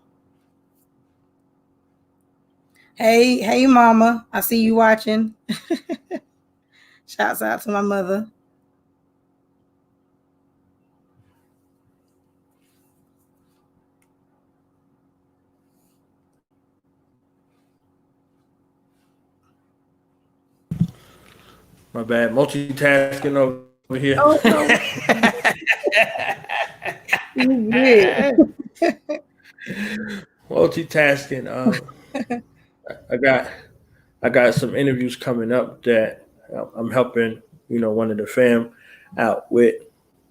Hey, mama. I see you watching. Shouts out to my mother.
My bad. Multitasking over here.
Oh, no. You good.
Multitasking. I got some interviews coming up that I'm helping, one of the fam out with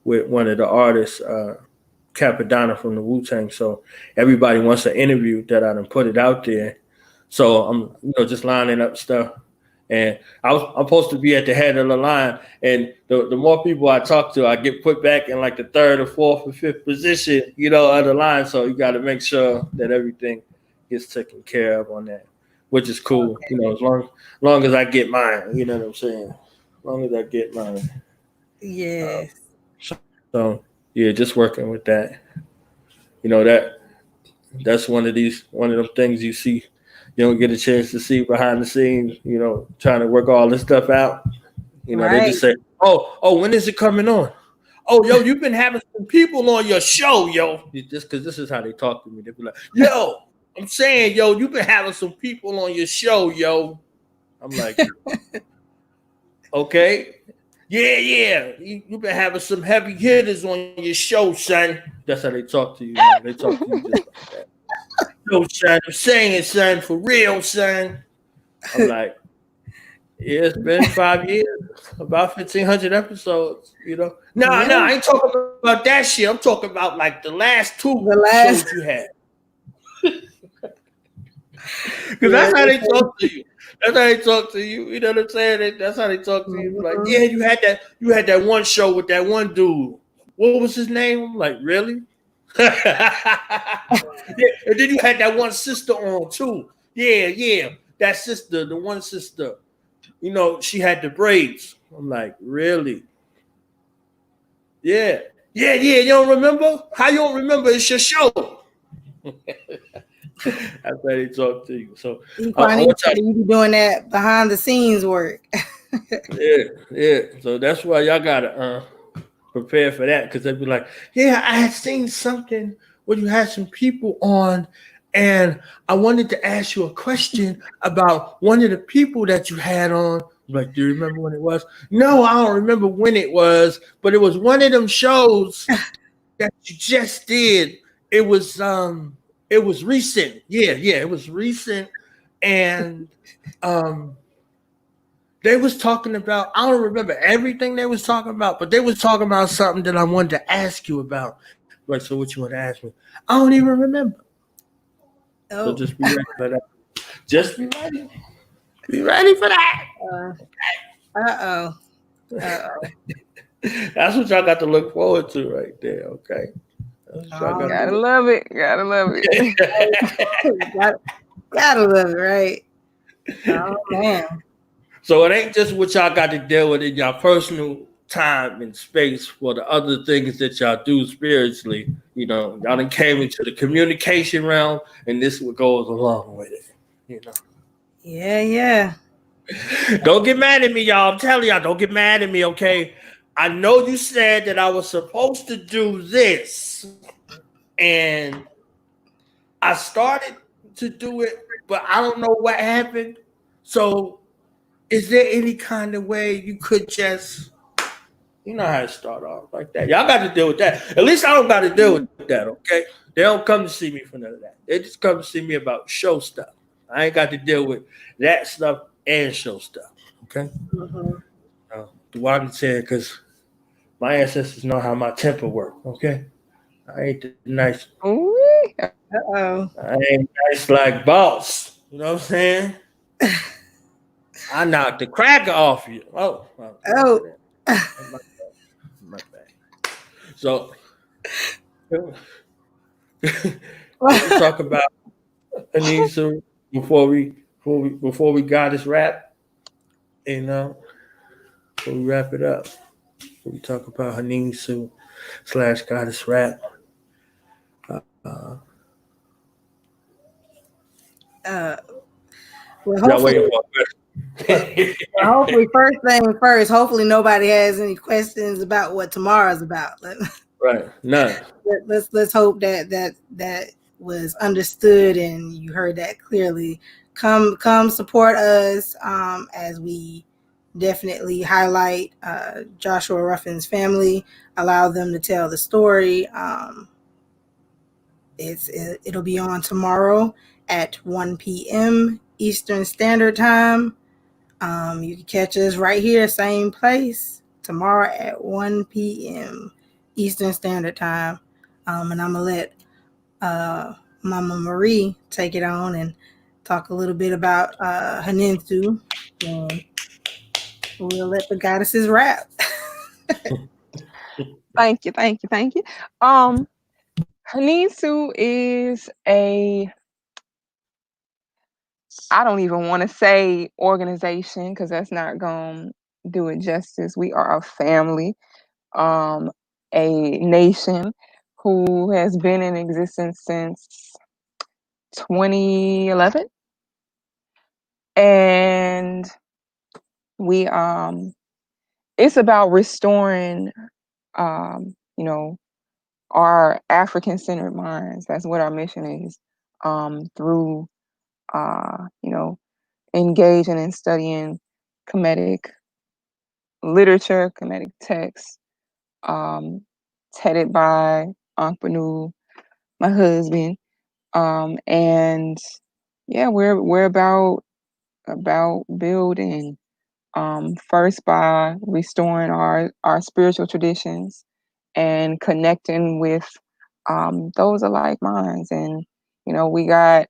one of the artists, Capadonna from the Wu-Tang. So everybody wants an interview that I done put it out there. So I'm, just lining up stuff. And I'm supposed to be at the head of the line. And the more people I talk to, I get put back in like the third or fourth or fifth position, of the line. So you got to make sure that everything gets taken care of on that, which is cool. As long as I get mine, you know what I'm saying? As long as I get mine.
Yes.
So yeah, just working with that. That's one of them things you see. You don't get a chance to see behind the scenes, trying to work all this stuff out. They just say, oh, when is it coming on? Oh, yo, you've been having some people on your show, yo. Just because this is how they talk to me. They be like, yo, I'm saying, yo, you've been having some people on your show, yo. I'm like, okay. Yeah. You've been having some heavy hitters on your show, son. That's how they talk to you. They talk to you just like that. No, son, I'm saying it, son, for real, son. I'm like, yeah, it's been 5 years, about 1,500 episodes, No, I ain't talking about that shit. I'm talking about like the last two shows you had. Because that's how they talk to you. That's how they talk to you. You know what I'm saying? That's how they talk to you. Like, yeah, you had that one show with that one dude. What was his name? I'm like, really? Yeah, and then you had that one sister on too. Yeah. That sister, the one sister, she had the braids. I'm like, really? Yeah. You don't remember? How you don't remember? It's your show. That's how they talk to you. So
you be doing that behind the scenes work.
yeah. So that's why y'all gotta prepare for that, because they'd be like, yeah, I had seen something where you had some people on, and I wanted to ask you a question about one of the people that you had on. I'm like, do you remember when it was? No, I don't remember when it was, but it was one of them shows that you just did. It was recent. Yeah, it was recent. And they was talking about, I don't remember everything they was talking about, but they was talking about something that I wanted to ask you about. Right, so what you want to ask me? I don't even remember. Oh. So just be ready for that. Just be ready. Be ready for that.
Uh-oh.
That's what y'all got to look forward to right there, okay?
Gotta love it. Gotta love it.
gotta love it, right? Oh, man.
So it ain't just what y'all got to deal with in y'all personal time and space for the other things that y'all do spiritually. Y'all done came into the communication realm, and this what goes along with it.
Yeah.
Don't get mad at me, y'all. I'm telling y'all, don't get mad at me, okay? I know you said that I was supposed to do this, and I started to do it, but I don't know what happened. So is there any kind of way you could just, how to start off like that? Y'all got to deal with that. At least I don't got to deal with that, okay? They don't come to see me for none of that. They just come to see me about show stuff. I ain't got to deal with that stuff and show stuff, okay? The Wabi said, because my ancestors know how my temper works, okay? I ain't the nice.
Uh-oh.
I ain't nice like boss. You know what I'm saying? I knocked the cracker off you. Oh. My bad. So let's talk about Henensu before we got this wrap. Before we wrap it up. We talk about Henensu / Goddess Rap.
Well,
Y'all waiting
hopefully,
for
hopefully, first thing first. Hopefully, nobody has any questions about what tomorrow's about.
Right, none.
Let's hope that was understood and you heard that clearly. Come support us as we definitely highlight Joshua Ruffin's family. Allow them to tell the story. It'll be on tomorrow at 1 p.m. Eastern Standard Time. You can catch us right here, same place, tomorrow at 1 p.m. Eastern Standard Time. And I'm going to let Mama Meri take it on and talk a little bit about Henensu. And we'll let the goddesses rap.
Thank you, thank you, thank you. Henensu is I don't even want to say organization because that's not going to do it justice. We are a family, a nation who has been in existence since 2011. And we it's about restoring you know, our African centered minds. That's what our mission is. Through you know, engaging and studying Kemetic literature, Kemetic texts, headed by Unc Benu, my husband. And yeah, we're about building. First by restoring our spiritual traditions and connecting with those alike minds. And you know, we got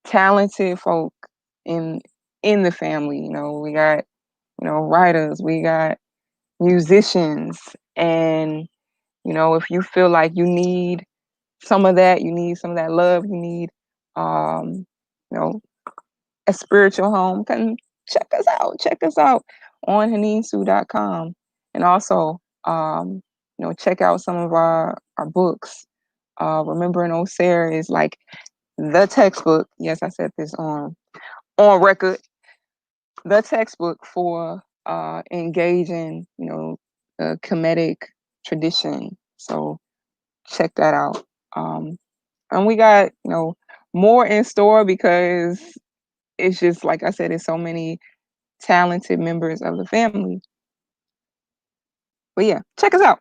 talented folk in the family. You know, we got writers, we got musicians, and you know, if you feel like you need some of that, you need some of that love, you need you know, a spiritual home, can check us out. Check us out on henensu.com. And also, you know, check out some of our books. Remembering Osir is like the textbook. Yes, I said this on record. The textbook for engaging, you know, the Kemetic tradition. So check that out. And we got, you know, more in store because it's just like I said, it's so many talented members of the family. But yeah, check us out.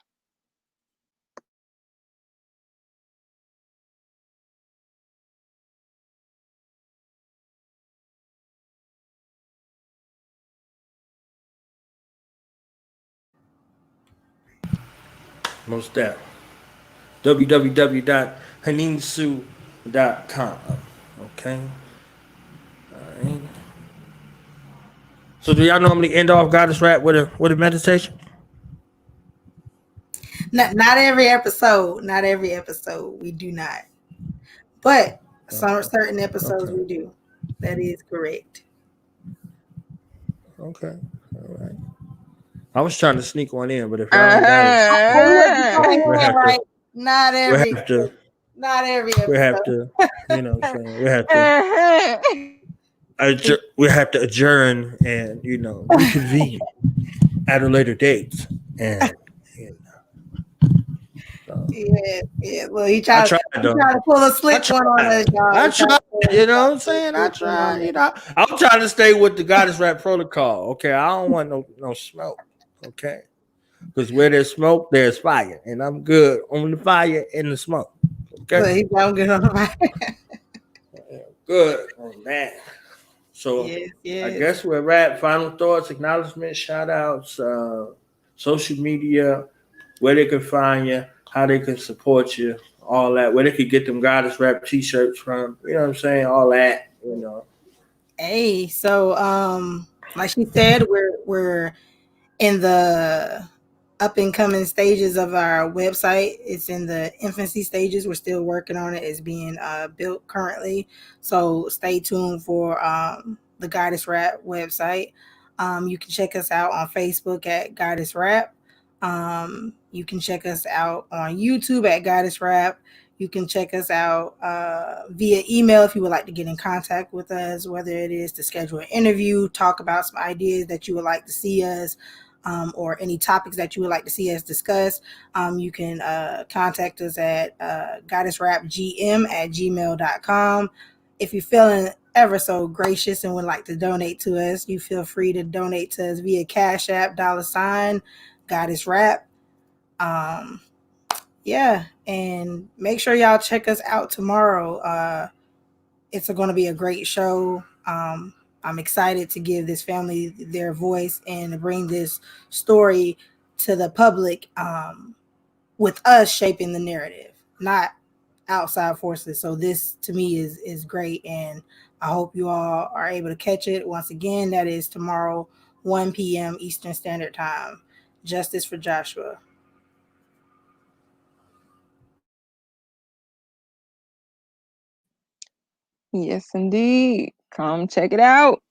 Most that. www.henensu.com. Okay. All right. So do y'all normally end off Goddess Rap with a meditation?
Not every episode. Not every episode. We do not. But some certain episodes
Okay.
we do. That is correct.
Okay. All right. I was trying to sneak one in, but if y'all don't got it,
Hey, look, you came
we
in
have to
right. Not
we
every
have to
not every
we have
episode.
to you know what I'm saying, we have to adjourn and reconvene at a later date. And you know,
Yeah, yeah. Well, he
I
tried
tried
he
though.
tried to pull a
I
slick one on
tried.
us, y'all.
I
He tried
tried.
to
You know what I'm
pull a
saying? I
slick one
tried.
on
You
us.
know, I'm trying to stay with the Goddess Rap protocol. Okay, I don't want no smoke. Okay, because where there's smoke, there's fire, and I'm good on the fire and the smoke.
But
Okay,
he I'm good on the right.
good on that. So
Yes,
I
yes.
guess we're at final thoughts, acknowledgments, shout outs, social media, where they can find you, how they can support you, all that, where they could get them Goddess Rap t-shirts from, you know what I'm saying, all that,
Hey, so like she said, we're in the up and coming stages of our website. It's in the infancy stages. We're still working on it. It's being built currently. So stay tuned for the Goddess Rap website. You can check us out on Facebook at Goddess Rap. You can check us out on YouTube at Goddess Rap. You can check us out via email if you would like to get in contact with us, whether it is to schedule an interview, talk about some ideas that you would like to see us, or any topics that you would like to see us discuss. You can contact us at goddessrapgm@gmail.com. If you're feeling ever so gracious and would like to donate to us, you feel free to donate to us via Cash App, $ Goddess Rap. Yeah, and make sure y'all check us out tomorrow. It's going to be a great show. I'm excited to give this family their voice and to bring this story to the public, with us shaping the narrative, not outside forces. So this to me is great, and I hope you all are able to catch it. Once again, that is tomorrow, 1 p.m. Eastern Standard Time. Justice for Joshua.
Yes, indeed. Come check it out.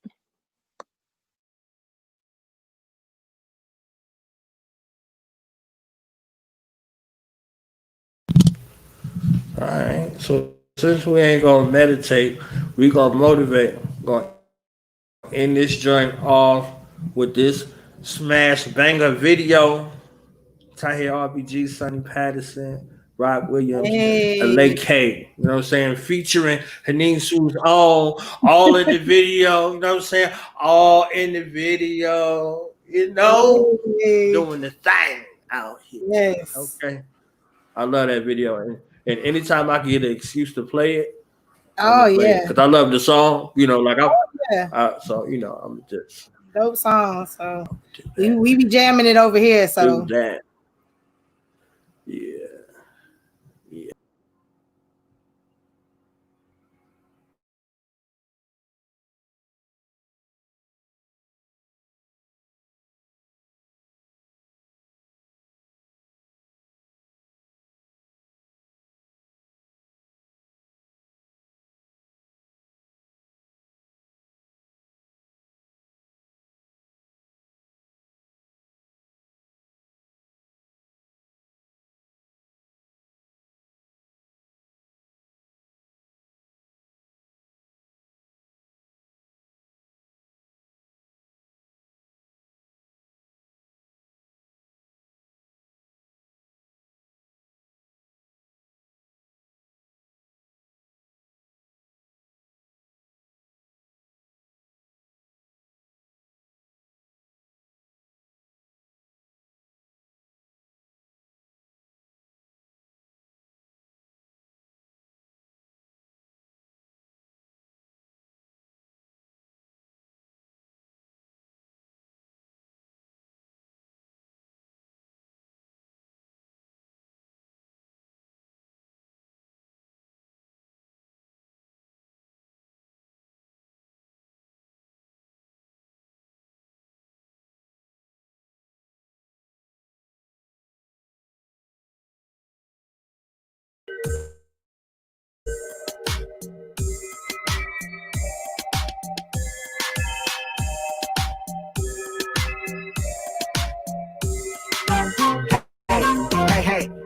All right. So since we ain't gonna meditate, we gonna motivate. Gonna end this joint off with this smash banger video. Tahir RBG, Sonny Patterson, Rob Williams, and Lake K. You know what I'm saying? Featuring Henensu's all in the video. You know what I'm saying? All in the video. You know, doing the thing out here.
Yes.
Okay. I love that video, and anytime I can get an excuse to play it, because I love the song. You know, like so you know, I'm just
dope song. So we be jamming it over here. So
do that. Yeah.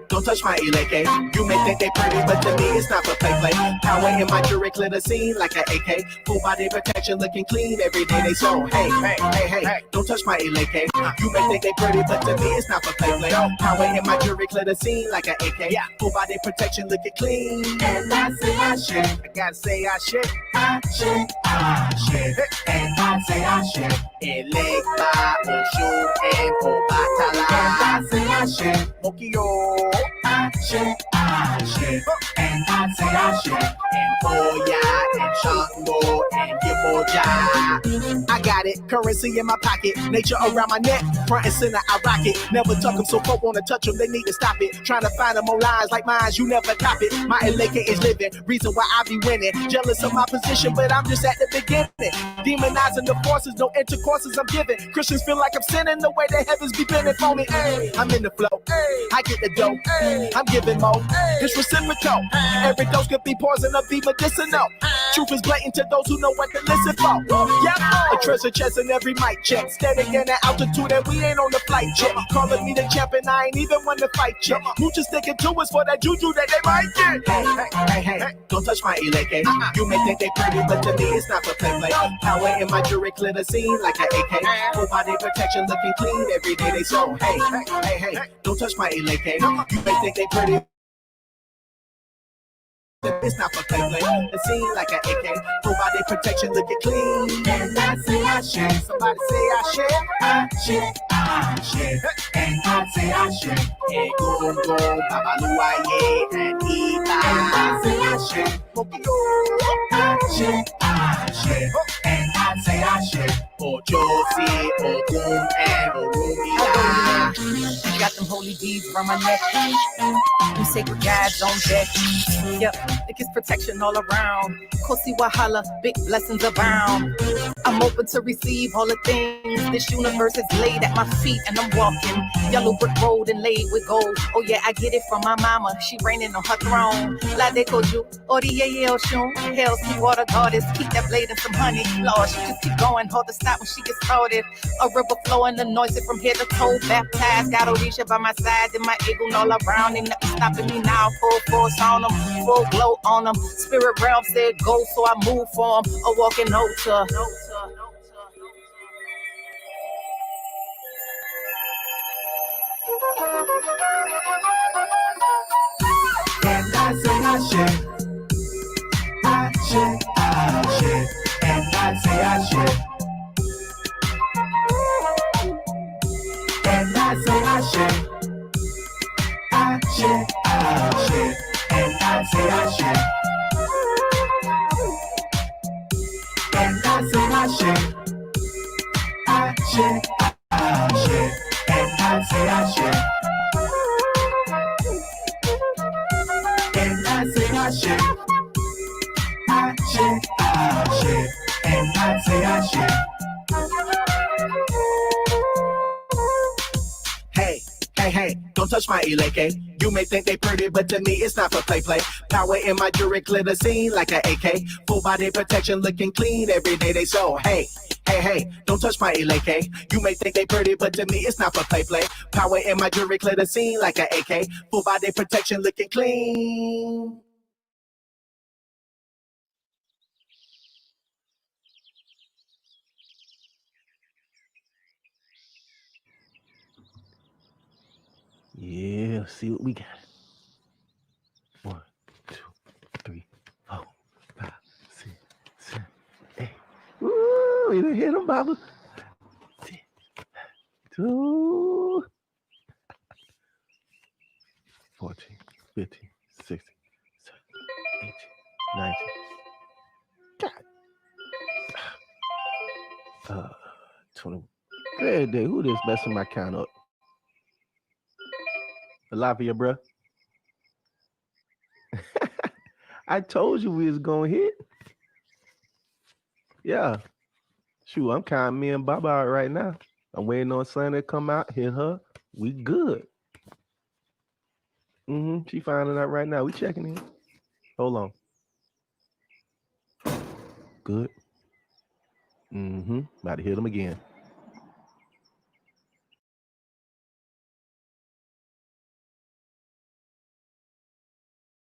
Don't touch my eleke. You may think they pretty, but to me it's not for play. Power in my jewelry, clear the scene like an AK. Full body protection, looking clean every day they so. Hey, don't touch my eleke. You may think they pretty, but to me it's not for play. Power in my jewelry, clear the scene like an AK. Full body protection, looking clean. And I say I shit. I gotta say I shit. I shit. And I say I shit. Elekba, Oshu, and Obatala. And I say I shit. Mokio. I shit. And I say I shit. And Oya, and Shango, and Yemoja. I got it, currency in my pocket, nature around my neck, front and center I rock it. Never tuck them, so folk wanna touch them, they need to stop it. Trying to find them on lines like mine, you never cop it. My Eleke is living, reason why I be winning. Jealous of my position, but I'm just at the beginning. Demonizing the forces, no intercourses I'm giving. Christians feel like I'm sinning the way the heavens be bending for me. Ay, I'm in the flow, ay, I get the dough, ay, I'm giving more. It's reciprocal. Every dose could be poison or be medicinal. Truth is blatant to those who know what to listen for. Yep, a treasure chest in every mic check. Steady in the altitude and we ain't on the flight check. Calling me the champ and I ain't even want to fight yet. Who just sticking to us for that juju that they might get? Hey, don't touch my eleke. You may think they pretty, but to me it's not for play. Power in my jewelry, glitter scene like an AK. Full body protection, looking clean every day they so. Hey, don't touch my eleke. You may think they pretty. It's not for play. The scene like an AK. Full body protection, looking clean. And I say I share. Somebody say I share. I share. And I say I share. Hey, go, Babaluaye, and Eva. And I say I share. I share. And I say I share. Ojosi, Ogun, and Orumila.
You got them holy beads from my neck. You sacred guides on deck. Yep, it gives protection all around. Kosi Wahala, big blessings abound. I'm open to receive all the things. This universe is laid at my feet and I'm walking. Yellow brick road and laid with gold. Oh yeah, I get it from my mama. She reigning on her throne. La de koju, Oriye Oshun. Hell, sea water goddess. Keep that blade and some honey. Lord, she just keep going. Hold the stop when she gets started. A river flowing, anointed from head to toe. Baptized, got Orisha by my side and my eagle all around. Ain't nothing stopping me now. Full force on them, full glow on them. Spirit realm said go, so I move for them. A walking altar.
And I say I share. And I say I share. And I say I share. And I say I share. And I say I share. And I say I share. And I say I share. And I say I share. Hey, don't touch my eleke. You may think they pretty, but to me it's not for play. Power in my jewelry, glitter scene like an AK. Full body protection, looking clean every day they so. Hey, don't touch my eleke. You may think they pretty, but to me it's not for play. Power in my jewelry, glitter scene like an AK. Full body protection, looking clean.
Yeah, let's see what we got. 1, 2, 3, 4, 5, 6, 7, 8. Ooh, we done hit them, Baba. 10, 2, 14, 15, 16, 17, 18, 19. God. 20. Great day. Who this messing my count up? Alafia, bruh. I told you we was gonna hit. Yeah. Shoot, I'm counting me and Baba out right now. I'm waiting on Sunday to come out, hit her. We good. She finding out right now. We checking in. Hold on. Good. About to hit him again.